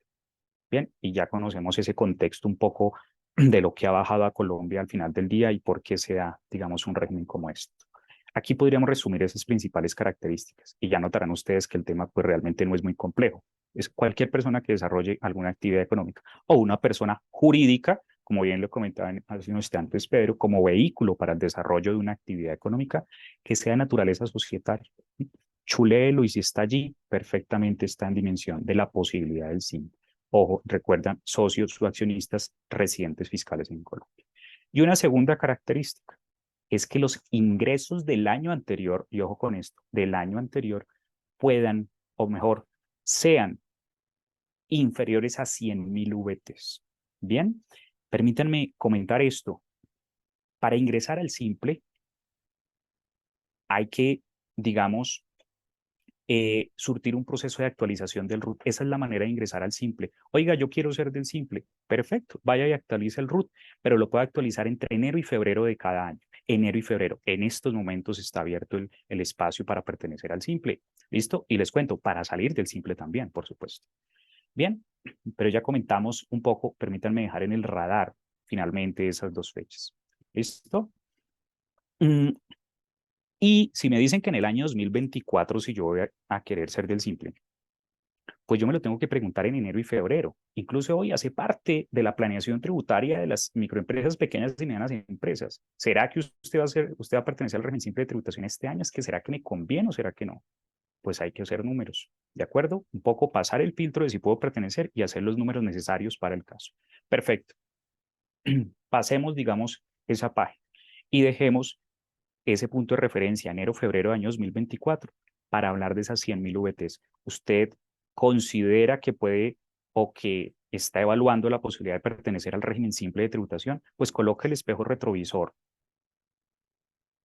S2: Bien, y ya conocemos ese contexto un poco de lo que ha bajado a Colombia al final del día y por qué se da, digamos, un régimen como este. Aquí podríamos resumir esas principales características y ya notarán ustedes que el tema pues realmente no es muy complejo. Es cualquier persona que desarrolle alguna actividad económica o una persona jurídica, como bien lo comentaba hace unos instantes Pedro, como vehículo para el desarrollo de una actividad económica que sea de naturaleza societaria. Chuléelo y si está allí, perfectamente está en dimensión de la posibilidad del sí. Ojo, recuerdan, socios o accionistas residentes fiscales en Colombia. Y una segunda característica es que los ingresos del año anterior, y ojo con esto, del año anterior puedan, o mejor, sean inferiores a 100.000 VTs. Bien, permítanme comentar esto. Para ingresar al simple hay que, digamos, surtir un proceso de actualización del root. Esa es la manera de ingresar al simple. Oiga, yo quiero ser del simple. Perfecto, vaya y actualice el root, pero lo puede actualizar entre enero y febrero de cada año. Enero y febrero. En estos momentos está abierto el espacio para pertenecer al simple. ¿Listo? Y les cuento, para salir del simple también, por supuesto. Bien, pero ya comentamos un poco, permítanme dejar en el radar finalmente esas dos fechas. ¿Listo? Mm, y si me dicen que en el año 2024, si yo voy a querer ser del simple, pues yo me lo tengo que preguntar en enero y febrero. Incluso hoy hace parte de la planeación tributaria de las microempresas, pequeñas y medianas empresas. ¿Será que usted va a pertenecer al régimen simple de tributación este año? ¿Es que será que me conviene o será que no? pues hay que hacer números, ¿de acuerdo? Un poco pasar el filtro de si puedo pertenecer y hacer los números necesarios para el caso. Perfecto. Pasemos, digamos, esa página y dejemos ese punto de referencia, enero, febrero de año 2024, para hablar de esas 100.000 VTs. ¿Usted considera que puede o que está evaluando la posibilidad de pertenecer al régimen simple de tributación? Pues coloque el espejo retrovisor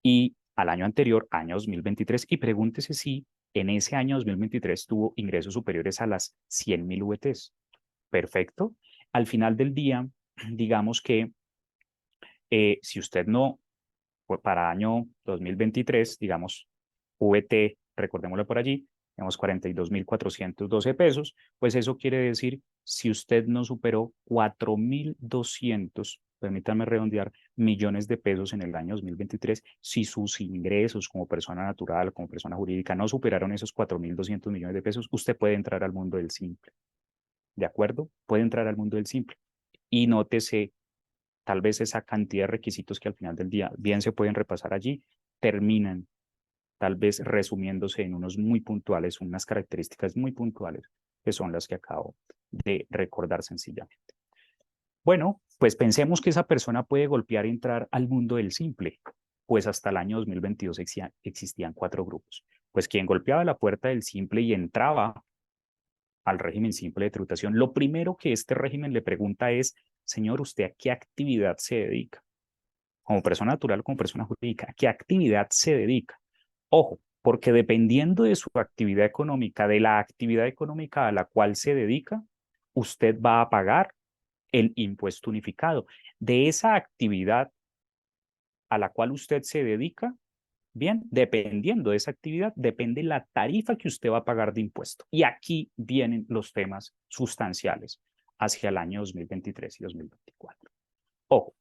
S2: y al año anterior, año 2023, y pregúntese si en ese año 2023 tuvo ingresos superiores a las 100.000 VTs. Perfecto. Al final del día, digamos que si usted no, pues para año 2023, digamos, VT, recordémoslo por allí, tenemos 42.412 pesos, pues eso quiere decir, si usted no superó 4.200, permítanme redondear, millones de pesos en el año 2023, si sus ingresos como persona natural, como persona jurídica, no superaron esos 4.200 millones de pesos, usted puede entrar al mundo del simple, ¿de acuerdo? Puede entrar al mundo del simple. Y nótese tal vez esa cantidad de requisitos que al final del día bien se pueden repasar allí, terminan tal vez resumiéndose en unos muy puntuales, unas características muy puntuales, que son las que acabo de recordar sencillamente. Bueno, pues pensemos que esa persona puede golpear y entrar al mundo del simple, pues hasta el año 2022 existían 4 grupos. Pues quien golpeaba la puerta del simple y entraba al régimen simple de tributación, lo primero que este régimen le pregunta es, señor, ¿usted a qué actividad se dedica? Como persona natural, como persona jurídica, ¿a qué actividad se dedica? Ojo, porque dependiendo de su actividad económica, de la actividad económica a la cual se dedica, usted va a pagar el impuesto unificado. De esa actividad a la cual usted se dedica, bien, dependiendo de esa actividad, depende la tarifa que usted va a pagar de impuesto. Y aquí vienen los temas sustanciales hacia el año 2023 y 2024. Ojo,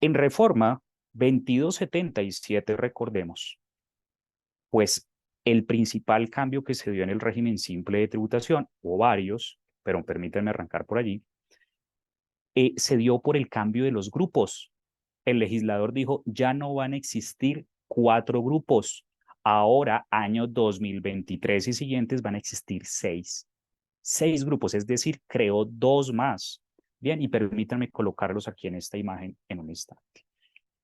S2: en reforma 2277, recordemos, pues el principal cambio que se dio en el régimen simple de tributación, o varios, pero permítanme arrancar por allí, se dio por el cambio de los grupos. El legislador dijo, ya no van a existir 4 grupos. Ahora, año 2023 y siguientes, van a existir 6. 6 grupos, es decir, creó 2 más. Bien, y permítanme colocarlos aquí en esta imagen en un instante.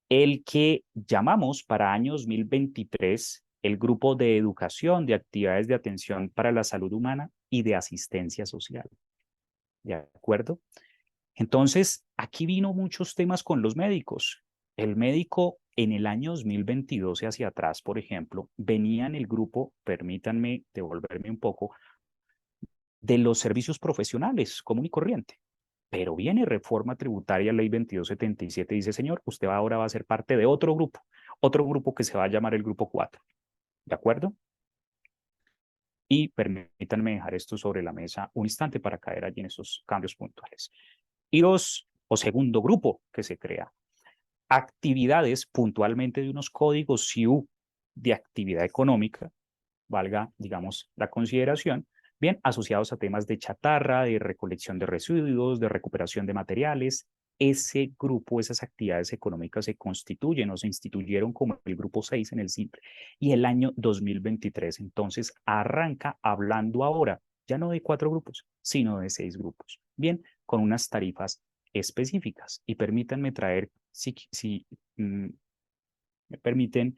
S2: El que llamamos para año 2023 el grupo de educación, de actividades de atención para la salud humana y de asistencia social. ¿De acuerdo? Entonces, aquí vino muchos temas con los médicos. El médico en el año 2022 y hacia atrás, por ejemplo, venía en el grupo, permítanme devolverme un poco, de los servicios profesionales común y corriente. Pero viene reforma tributaria, ley 2277, dice, señor, usted ahora va a ser parte de otro grupo que se va a llamar el grupo 4. ¿De acuerdo? Y permítanme dejar esto sobre la mesa un instante para caer allí en esos cambios puntuales. Y dos, o segundo grupo que se crea, actividades puntualmente de unos códigos CIU de actividad económica, valga, digamos, la consideración, bien asociados a temas de chatarra, de recolección de residuos, de recuperación de materiales. Ese grupo, esas actividades económicas se constituyen o se instituyeron como el grupo 6 en el simple. Y el año 2023 entonces arranca hablando ahora ya no de 4 grupos, sino de 6 grupos. Bien, con unas tarifas específicas. Y permítanme traer, si me permiten,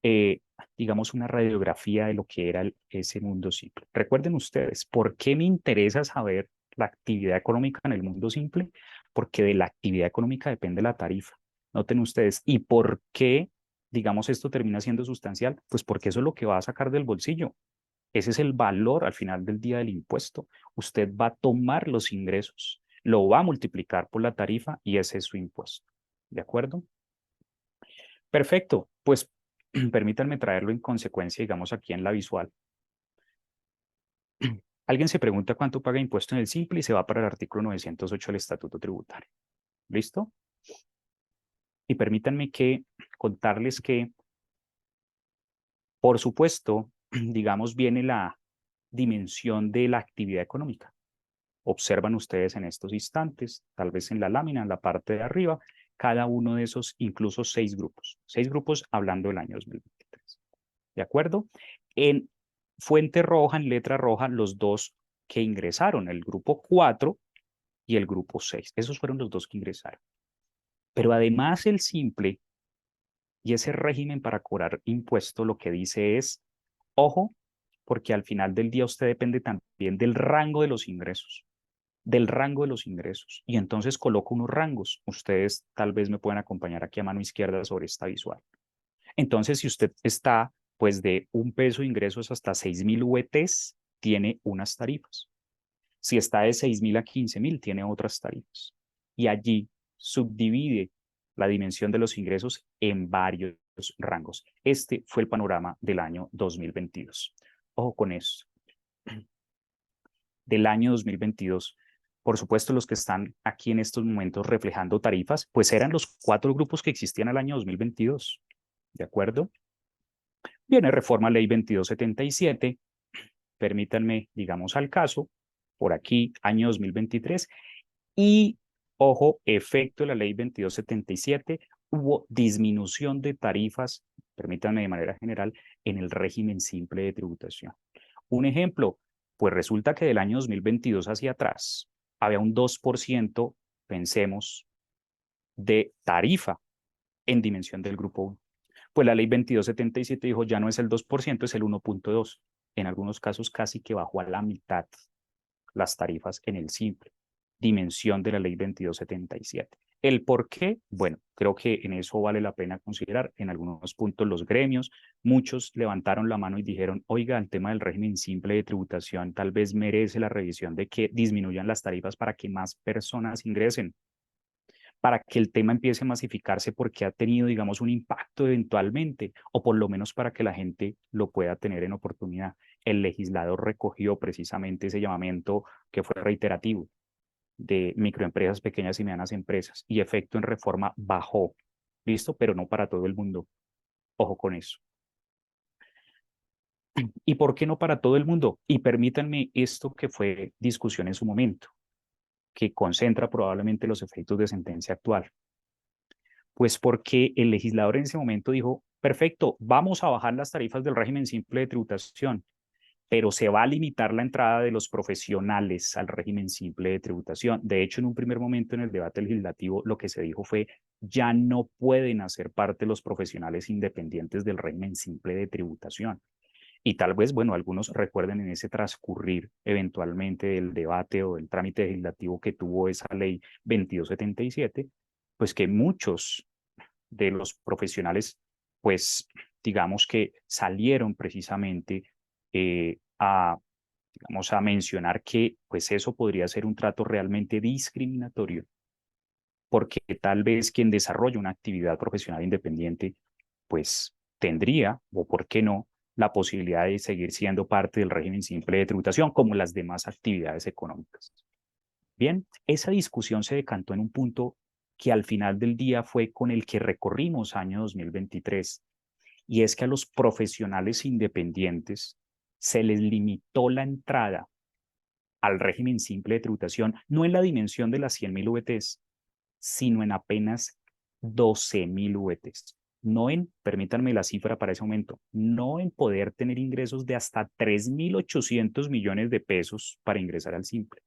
S2: eh, digamos, una radiografía de lo que era ese mundo simple. Recuerden ustedes, ¿por qué me interesa saber la actividad económica en el mundo simple? Porque de la actividad económica depende la tarifa. Noten ustedes, ¿y por qué, digamos, esto termina siendo sustancial? Pues porque eso es lo que va a sacar del bolsillo. Ese es el valor al final del día del impuesto. Usted va a tomar los ingresos, lo va a multiplicar por la tarifa y ese es su impuesto. ¿De acuerdo? Perfecto, pues permítanme traerlo en consecuencia, digamos, aquí en la visual. Alguien se pregunta cuánto paga impuesto en el simple y se va para el artículo 908 del Estatuto Tributario. ¿Listo? Y permítanme contarles que, por supuesto, digamos, viene la dimensión de la actividad económica. Observan ustedes en estos instantes, tal vez en la lámina, en la parte de arriba, cada uno de esos, incluso 6 grupos. 6 grupos hablando del año 2023. ¿De acuerdo? En fuente roja, en letra roja, los dos que ingresaron, el grupo 4 y el grupo 6. Esos fueron los dos que ingresaron. Pero además el simple y ese régimen para cobrar impuesto lo que dice es, ojo, porque al final del día usted depende también del rango de los ingresos, del rango de los ingresos. Y entonces coloco unos rangos. Ustedes tal vez me pueden acompañar aquí a mano izquierda sobre esta visual. Entonces, si usted está pues de $1 de ingresos hasta 6.000 UETs, tiene unas tarifas. Si está de 6.000 a 15.000, tiene otras tarifas. Y allí subdivide la dimensión de los ingresos en varios rangos. Este fue el panorama del año 2022. Ojo con esto. Del año 2022. Por supuesto, los que están aquí en estos momentos reflejando tarifas, pues eran los 4 grupos que existían el año 2022. ¿De acuerdo? Viene reforma ley 2277. Permítanme, digamos al caso, por aquí, año 2023. Y, ojo, efecto de la ley 2277, hubo disminución de tarifas, permítanme de manera general, en el régimen simple de tributación. Un ejemplo, pues resulta que del año 2022 hacia atrás había un 2%, pensemos, de tarifa en dimensión del grupo 1. Pues la ley 2277 dijo ya no es el 2%, es el 1.2%. En algunos casos casi que bajó a la mitad las tarifas en el simple, dimensión de la ley 2277. ¿El por qué? Bueno, creo que en eso vale la pena considerar. En algunos puntos los gremios, muchos levantaron la mano y dijeron, oiga, el tema del régimen simple de tributación tal vez merece la revisión de que disminuyan las tarifas para que más personas ingresen, para que el tema empiece a masificarse porque ha tenido, digamos, un impacto eventualmente, o por lo menos para que la gente lo pueda tener en oportunidad. El legislador recogió precisamente ese llamamiento que fue reiterativo de microempresas, pequeñas y medianas empresas, y efecto en reforma bajó, ¿listo? Pero no para todo el mundo. Ojo con eso. ¿Y por qué no para todo el mundo? Y permítanme esto que fue discusión en su momento, que concentra probablemente los efectos de sentencia actual. Pues porque el legislador en ese momento dijo, perfecto, vamos a bajar las tarifas del régimen simple de tributación, pero se va a limitar la entrada de los profesionales al régimen simple de tributación. De hecho, en un primer momento en el debate legislativo, lo que se dijo fue, ya no pueden hacer parte los profesionales independientes del régimen simple de tributación. Y tal vez, bueno, algunos recuerden en ese transcurrir eventualmente del debate o del trámite legislativo que tuvo esa ley 2277, pues que muchos de los profesionales, pues digamos que salieron precisamente digamos, a mencionar que pues eso podría ser un trato realmente discriminatorio, porque tal vez quien desarrolla una actividad profesional independiente, pues tendría, o por qué no, la posibilidad de seguir siendo parte del régimen simple de tributación como las demás actividades económicas. Bien, esa discusión se decantó en un punto que al final del día fue con el que recorrimos año 2023, y es que a los profesionales independientes se les limitó la entrada al régimen simple de tributación, no en la dimensión de las 100.000 VTs, sino en apenas 12.000 VTs. No en, permítanme la cifra para ese momento, no en poder tener ingresos de hasta 3.800 millones de pesos para ingresar al simple.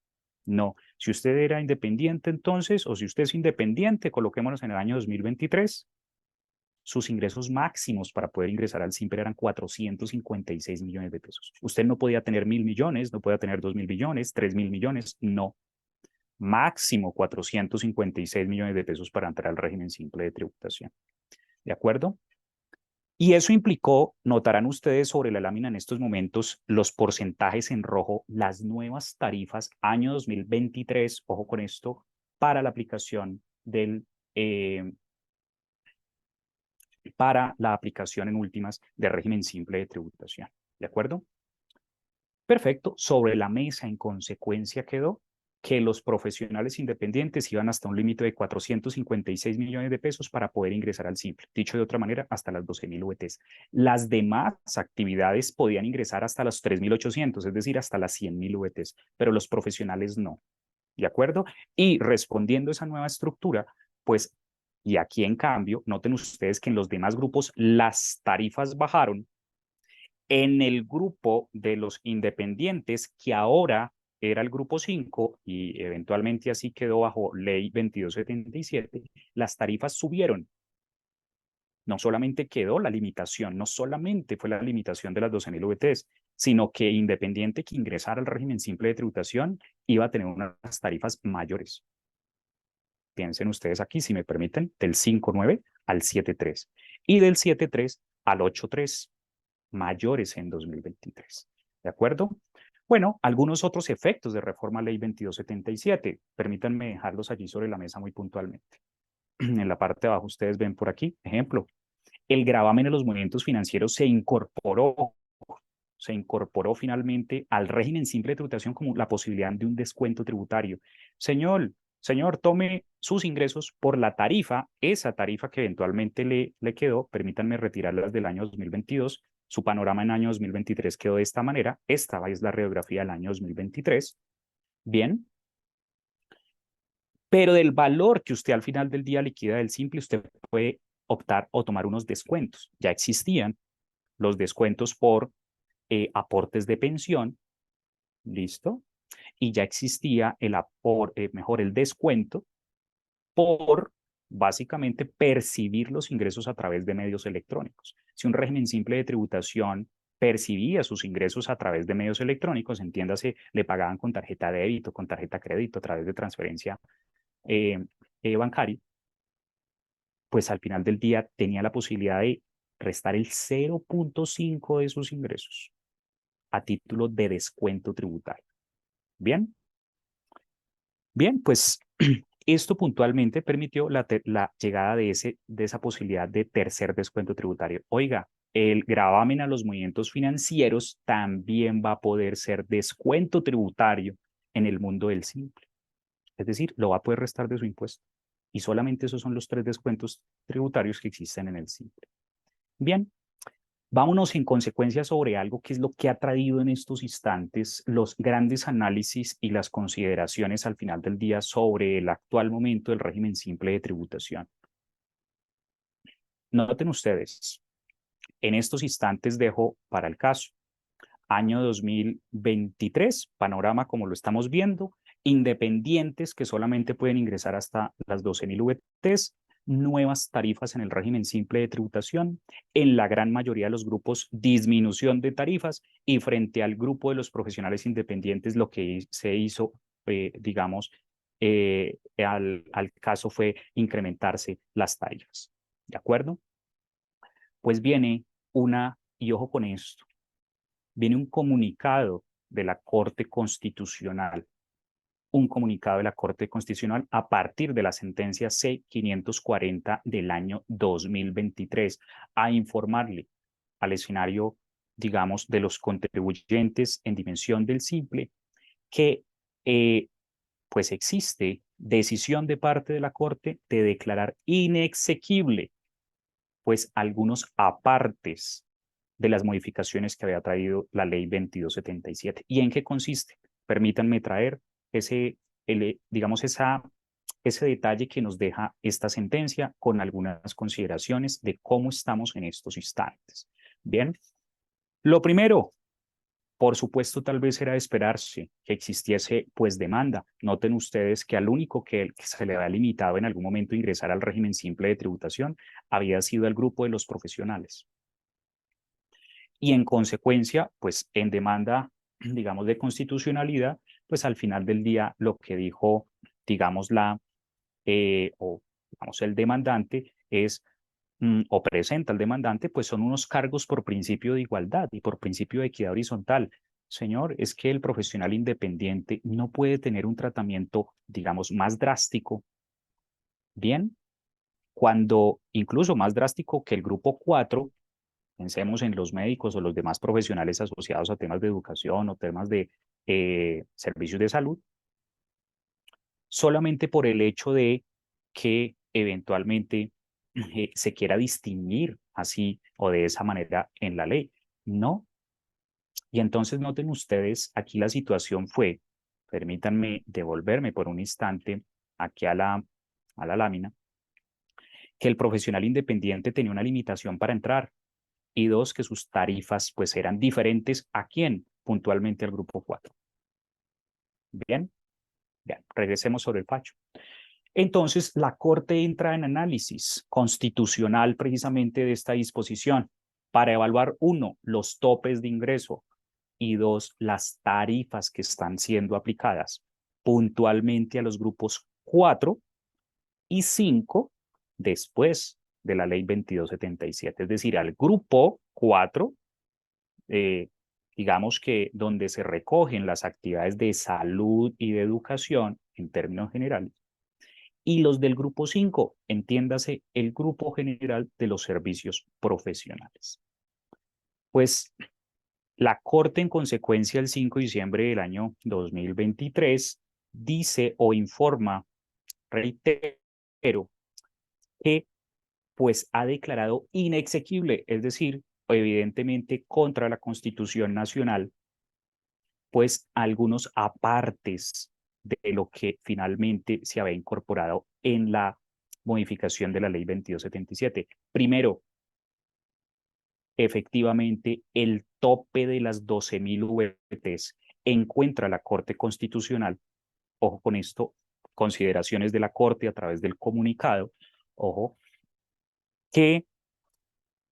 S2: No, si usted era independiente entonces, o si usted es independiente, coloquémonos en el año 2023, sus ingresos máximos para poder ingresar al simple eran 456 millones de pesos. Usted no podía tener 1.000 millones, no podía tener 2.000 millones, 3.000 millones, no. Máximo 456 millones de pesos para entrar al régimen simple de tributación. ¿De acuerdo? Y eso implicó, notarán ustedes sobre la lámina en estos momentos, los porcentajes en rojo, las nuevas tarifas año 2023, ojo con esto, para la aplicación para la aplicación en últimas de régimen simple de tributación. ¿De acuerdo? Perfecto. Sobre la mesa, en consecuencia, quedó que los profesionales independientes iban hasta un límite de 456 millones de pesos para poder ingresar al simple. Dicho de otra manera, hasta las 12.000 VTs. Las demás actividades podían ingresar hasta los 3.800, es decir, hasta las 100.000 VTs, pero los profesionales no. ¿De acuerdo? Y respondiendo a esa nueva estructura, pues, y aquí en cambio, noten ustedes que en los demás grupos las tarifas bajaron, En el grupo de los independientes, que ahora era el grupo 5 y eventualmente así quedó bajo ley 2277, las tarifas subieron. No solamente quedó la limitación, no solamente fue la limitación de las 12.000 VTs, sino que independiente que ingresara al régimen simple de tributación iba a tener unas tarifas mayores. Piensen ustedes aquí, si me permiten, del 5.9 al 7.3 y del 7.3 al 8.3, mayores en 2023. ¿De acuerdo? Bueno, algunos otros efectos de reforma ley 2277. Permítanme dejarlos allí sobre la mesa muy puntualmente. En la parte de abajo ustedes ven por aquí, ejemplo, el gravamen de los movimientos financieros se incorporó finalmente al régimen simple de tributación como la posibilidad de un descuento tributario. Señor, tome sus ingresos por la tarifa, esa tarifa que eventualmente le quedó, permítanme retirarlas del año 2022, su panorama en año 2023 quedó de esta manera, esta es la radiografía del año 2023, bien, pero del valor que usted al final del día liquida del simple, usted puede optar o tomar unos descuentos. Ya existían los descuentos por aportes de pensión, ¿listo? Y ya existía mejor el descuento por básicamente percibir los ingresos a través de medios electrónicos. Si un régimen simple de tributación percibía sus ingresos a través de medios electrónicos, entiéndase, le pagaban con tarjeta de débito, con tarjeta crédito, a través de transferencia eh, bancaria, pues al final del día tenía la posibilidad de restar el 0.5 de sus ingresos a título de descuento tributario. Bien, bien, pues esto puntualmente permitió la llegada de esa posibilidad de tercer descuento tributario. Oiga, el gravamen a los movimientos financieros también va a poder ser descuento tributario en el mundo del simple. Es decir, lo va a poder restar de su impuesto. Y solamente esos son los tres descuentos tributarios que existen en el simple. Bien, vámonos en consecuencia sobre algo que es lo que ha traído en estos instantes los grandes análisis y las consideraciones al final del día sobre el actual momento del régimen simple de tributación. Noten ustedes, en estos instantes dejo para el caso año 2023, panorama como lo estamos viendo, independientes que solamente pueden ingresar hasta las 12.000 VTs, nuevas tarifas en el régimen simple de tributación, en la gran mayoría de los grupos disminución de tarifas y frente al grupo de los profesionales independientes lo que se hizo, digamos, al caso fue incrementarse las tarifas. ¿De acuerdo? Pues viene y ojo con esto, viene un comunicado de la Corte Constitucional, un comunicado de la Corte Constitucional a partir de la sentencia C-540 del año 2023 a informarle al escenario, digamos, de los contribuyentes en dimensión del simple que pues existe decisión de parte de la Corte de declarar inexequible pues algunos apartes de las modificaciones que había traído la ley 2277. ¿Y en qué consiste? Permítanme traer digamos, ese detalle que nos deja esta sentencia con algunas consideraciones de cómo estamos en estos instantes. Bien, lo primero, por supuesto, tal vez era de esperarse que existiese pues demanda. Noten ustedes que al único que se le había limitado en algún momento ingresar al régimen simple de tributación había sido el grupo de los profesionales. Y en consecuencia, pues en demanda, digamos, de constitucionalidad, pues al final del día lo que dijo, digamos, o digamos, el demandante es o presenta el demandante, pues son unos cargos por principio de igualdad y por principio de equidad horizontal. Señor, es que el profesional independiente no puede tener un tratamiento, digamos, más drástico, bien, cuando incluso más drástico que el grupo 4, pensemos en los médicos o los demás profesionales asociados a temas de educación o temas de servicios de salud, solamente por el hecho de que eventualmente se quiera distinguir así o de esa manera en la ley. No. Y entonces noten ustedes, aquí la situación fue, permítanme devolverme por un instante aquí a la lámina, que el profesional independiente tenía una limitación para entrar y dos, que sus tarifas pues eran diferentes a quién, puntualmente al grupo 4. Bien, bien, regresemos sobre el fallo. Entonces, la Corte entra en análisis constitucional precisamente de esta disposición para evaluar, uno, los topes de ingreso y dos, las tarifas que están siendo aplicadas puntualmente a los grupos 4 y 5 después de la ley 2277, es decir, al grupo 4, eh, digamos que donde se recogen las actividades de salud y de educación en términos generales, y los del grupo 5, entiéndase el grupo general de los servicios profesionales. Pues la Corte, en consecuencia, el 5 de diciembre del año 2023, dice o informa, reitero, que pues ha declarado inexequible, es decir, evidentemente contra la Constitución Nacional, pues algunos apartes de lo que finalmente se había incorporado en la modificación de la ley 2277. Primero, efectivamente, el tope de las 12.000 VTs encuentra la Corte Constitucional, ojo con esto, consideraciones de la Corte a través del comunicado, ojo, que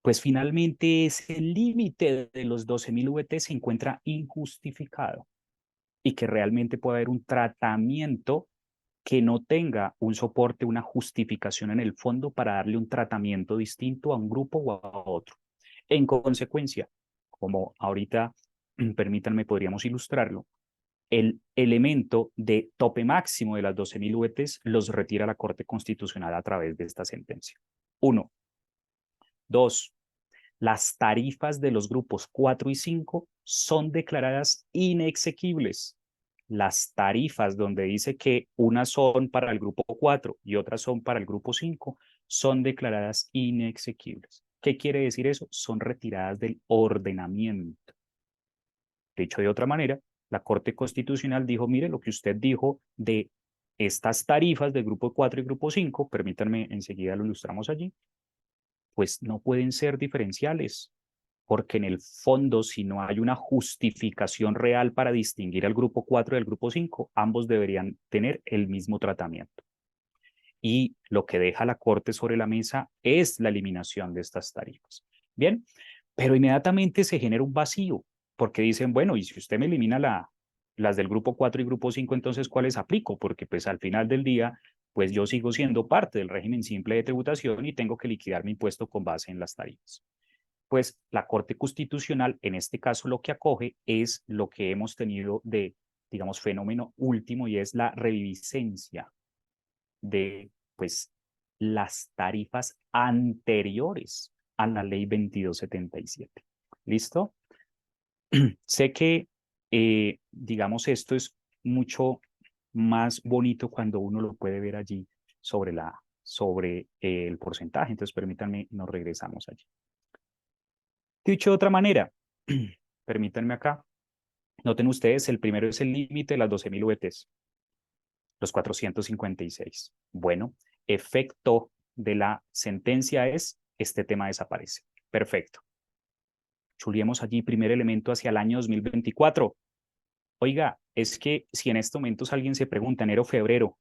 S2: pues finalmente ese límite de los 12.000 VT se encuentra injustificado y que realmente puede haber un tratamiento que no tenga un soporte, una justificación en el fondo para darle un tratamiento distinto a un grupo o a otro. En consecuencia, como ahorita, permítanme, podríamos ilustrarlo, el elemento de tope máximo de las 12.000 VTs los retira la Corte Constitucional a través de esta sentencia. Uno. Dos, las tarifas de los grupos 4 y 5 son declaradas inexequibles. Las tarifas donde dice que unas son para el grupo 4 y otras son para el grupo 5 son declaradas inexequibles. ¿Qué quiere decir eso? Son retiradas del ordenamiento. Dicho de otra manera, la Corte Constitucional dijo, mire, lo que usted dijo de estas tarifas del grupo 4 y grupo 5, permítanme, enseguida lo ilustramos allí, pues no pueden ser diferenciales, porque en el fondo, si no hay una justificación real para distinguir al grupo 4 del grupo 5, ambos deberían tener el mismo tratamiento. Y lo que deja la Corte sobre la mesa es la eliminación de estas tarifas. Bien, pero inmediatamente se genera un vacío, porque dicen, bueno, y si usted me elimina las del grupo 4 y grupo 5, entonces ¿cuáles aplico? Porque pues al final del día, pues yo sigo siendo parte del régimen simple de tributación y tengo que liquidar mi impuesto con base en las tarifas. Pues la Corte Constitucional, en este caso, lo que acoge es lo que hemos tenido de, digamos, fenómeno último y es la reviviscencia de, pues, las tarifas anteriores a la ley 2277. ¿Listo? Sé que, digamos, esto es mucho más bonito cuando uno lo puede ver allí sobre el porcentaje. Entonces, permítanme, nos regresamos allí. Dicho de otra manera, permítanme acá, noten ustedes, el primero es el límite de las 12.000 VTs, los 456. Bueno, efecto de la sentencia es, este tema desaparece. Perfecto. Chuliemos allí, primer elemento hacia el año 2024. Oiga, es que si en estos momentos alguien se pregunta, enero, febrero,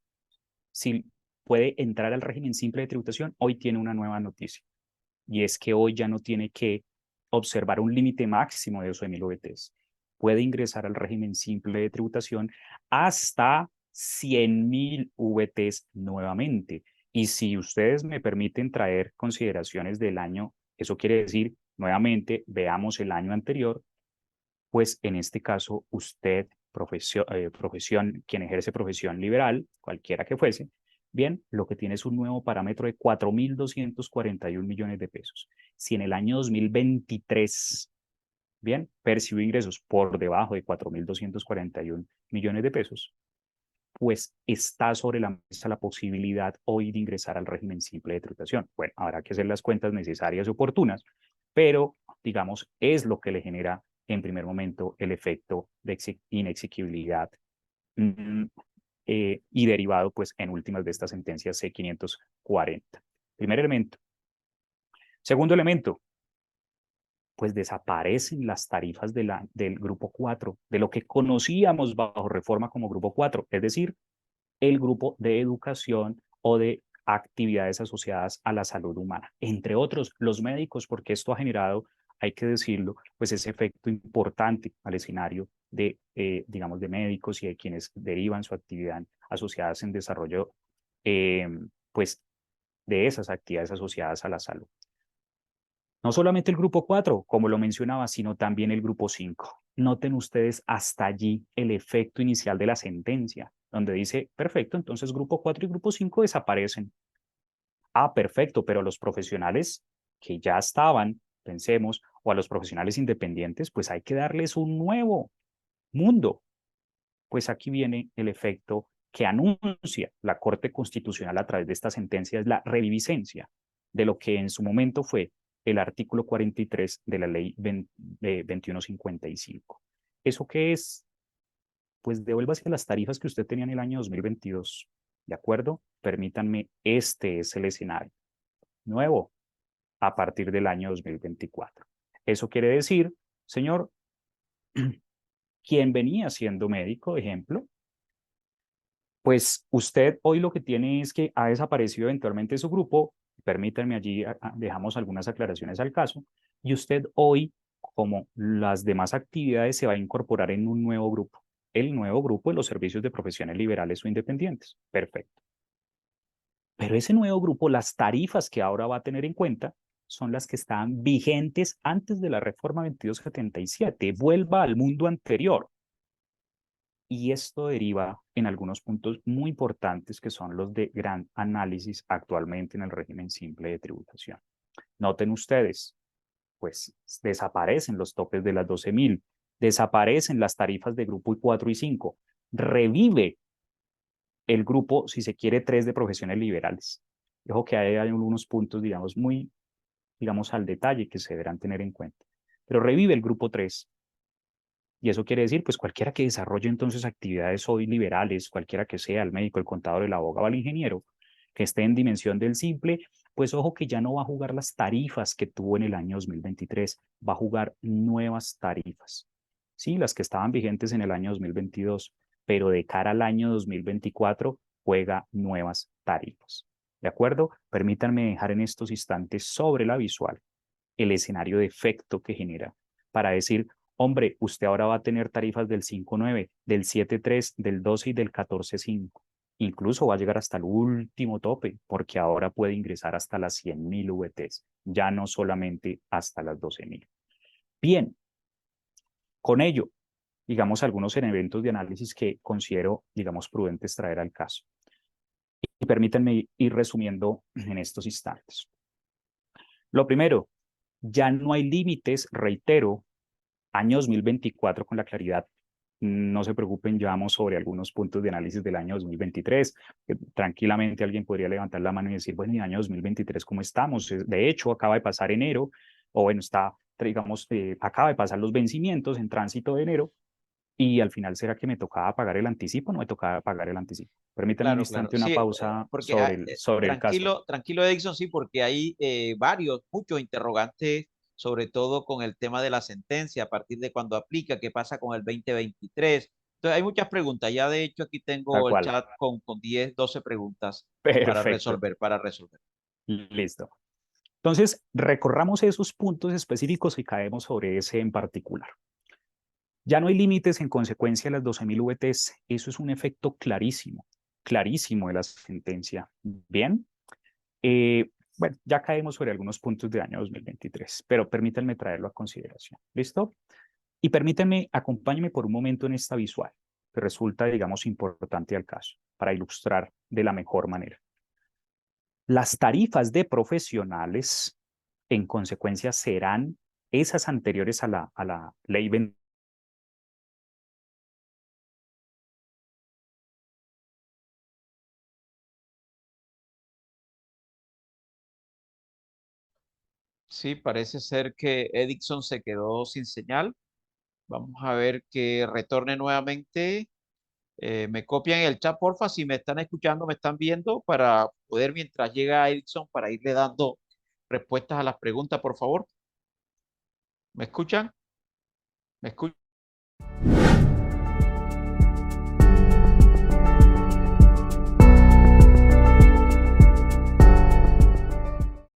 S2: si puede entrar al régimen simple de tributación, hoy tiene una nueva noticia. Y es que hoy ya no tiene que observar un límite máximo de 12.000 VTs. Puede ingresar al régimen simple de tributación hasta 100.000 VTs nuevamente. Y si ustedes me permiten traer consideraciones del año, eso quiere decir, nuevamente, veamos el año anterior, pues en este caso usted, quien ejerce profesión liberal, cualquiera que fuese, bien, lo que tiene es un nuevo parámetro de 4.241 millones de pesos. Si en el año 2023, bien, percibió ingresos por debajo de 4.241 millones de pesos, pues está sobre la mesa la posibilidad hoy de ingresar al régimen simple de tributación. Bueno, habrá que hacer las cuentas necesarias y oportunas, pero digamos, es lo que le genera en primer momento el efecto de inexequibilidad y derivado pues en últimas de esta sentencia C540. Primer elemento. Segundo elemento, pues desaparecen las tarifas del grupo 4, de lo que conocíamos bajo reforma como grupo 4, es decir, el grupo de educación o de actividades asociadas a la salud humana, entre otros los médicos, porque esto ha generado, hay que decirlo, pues ese efecto importante al escenario de, digamos, de médicos y de quienes derivan su actividad asociadas en desarrollo, eh, pues, de esas actividades asociadas a la salud. No solamente el grupo 4, como lo mencionaba, sino también el grupo 5. Noten ustedes hasta allí el efecto inicial de la sentencia, donde dice, perfecto, entonces grupo 4 y grupo 5 desaparecen. Ah, perfecto, pero a los profesionales que ya estaban, pensemos, o a los profesionales independientes, pues hay que darles un nuevo mundo. Pues aquí viene el efecto que anuncia la Corte Constitucional a través de esta sentencia, es la reviviscencia de lo que en su momento fue el artículo 43 de la ley 2155. ¿Eso qué es? Pues devuélvase las tarifas que usted tenía en el año 2022. ¿De acuerdo? Permítanme, este es el escenario nuevo a partir del año 2024. Eso quiere decir, señor, quien venía siendo médico, ejemplo, pues usted hoy lo que tiene es que ha desaparecido eventualmente su grupo, permítanme allí, dejamos algunas aclaraciones al caso, y usted hoy, como las demás actividades, se va a incorporar en un nuevo grupo, el nuevo grupo de los servicios de profesiones liberales o independientes. Perfecto. Pero ese nuevo grupo, las tarifas que ahora va a tener en cuenta son las que estaban vigentes antes de la reforma 2277. Vuelva al mundo anterior. Y esto deriva en algunos puntos muy importantes que son los de gran análisis actualmente en el régimen simple de tributación. Noten ustedes, pues desaparecen los topes de las 12.000, desaparecen las tarifas de grupo 4 y 5, revive el grupo, si se quiere, 3 de profesiones liberales. Dejo que hay algunos puntos, digamos, muy, digamos, al detalle que se deberán tener en cuenta. Pero revive el grupo 3. Y eso quiere decir, pues cualquiera que desarrolle entonces actividades hoy liberales, cualquiera que sea, el médico, el contador, el abogado, el ingeniero, que esté en dimensión del simple, pues ojo que ya no va a jugar las tarifas que tuvo en el año 2023, va a jugar nuevas tarifas. Sí, las que estaban vigentes en el año 2022, pero de cara al año 2024 juega nuevas tarifas. ¿De acuerdo? Permítanme dejar en estos instantes sobre la visual el escenario de efecto que genera para decir, hombre, usted ahora va a tener tarifas del 5.9, del 7.3, del 12 y del 14.5. Incluso va a llegar hasta el último tope, porque ahora puede ingresar hasta las 100.000 VTs, ya no solamente hasta las 12.000. Bien, con ello, digamos algunos elementos de análisis que considero, digamos, prudentes traer al caso. Y permítanme ir resumiendo en estos instantes. Lo primero, ya no hay límites, reitero, año 2024 con la claridad. No se preocupen, ya vamos sobre algunos puntos de análisis del año 2023. Tranquilamente alguien podría levantar la mano y decir, bueno, ¿y el año 2023 cómo estamos? De hecho, acaba de pasar enero, o bueno, está, digamos, acaba de pasar los vencimientos en tránsito de enero, y al final, ¿será que me tocaba pagar el anticipo? No me tocaba pagar el anticipo. Permítanme un
S1: Claro, claro.
S2: instante, una
S1: Sí,
S2: pausa
S1: porque
S2: sobre el caso.
S1: tranquilo, tranquilo, Edison, sí, porque hay muchos interrogantes, sobre todo con el tema de la sentencia, a partir de cuando aplica, qué pasa con el 2023. Entonces, hay muchas preguntas. Ya de hecho, aquí
S2: Tal
S1: tengo el
S2: cual.
S1: chat con 10, 12 preguntas
S2: Perfecto.
S1: para resolver.
S2: Listo. Entonces, recorramos esos puntos específicos y caemos sobre ese en particular. Ya no hay límites en consecuencia de las 12.000 VTs. Eso es un efecto clarísimo, clarísimo de la sentencia. Bien, bueno, ya caemos sobre algunos puntos del año 2023, pero permítanme traerlo a consideración. ¿Listo? Y permítanme, acompáñenme por un momento en esta visual, que resulta, digamos, importante al caso, para ilustrar de la mejor manera. Las tarifas de profesionales, en consecuencia, serán esas anteriores a la ley 20.
S1: Sí, parece ser que Edison se quedó sin señal. Vamos a ver que retorne nuevamente. Me copian el chat, porfa, si me están escuchando, me están viendo, para poder, mientras llega Edison, para irle dando respuestas a las preguntas, por favor. ¿Me escuchan? ¿Me escuchan?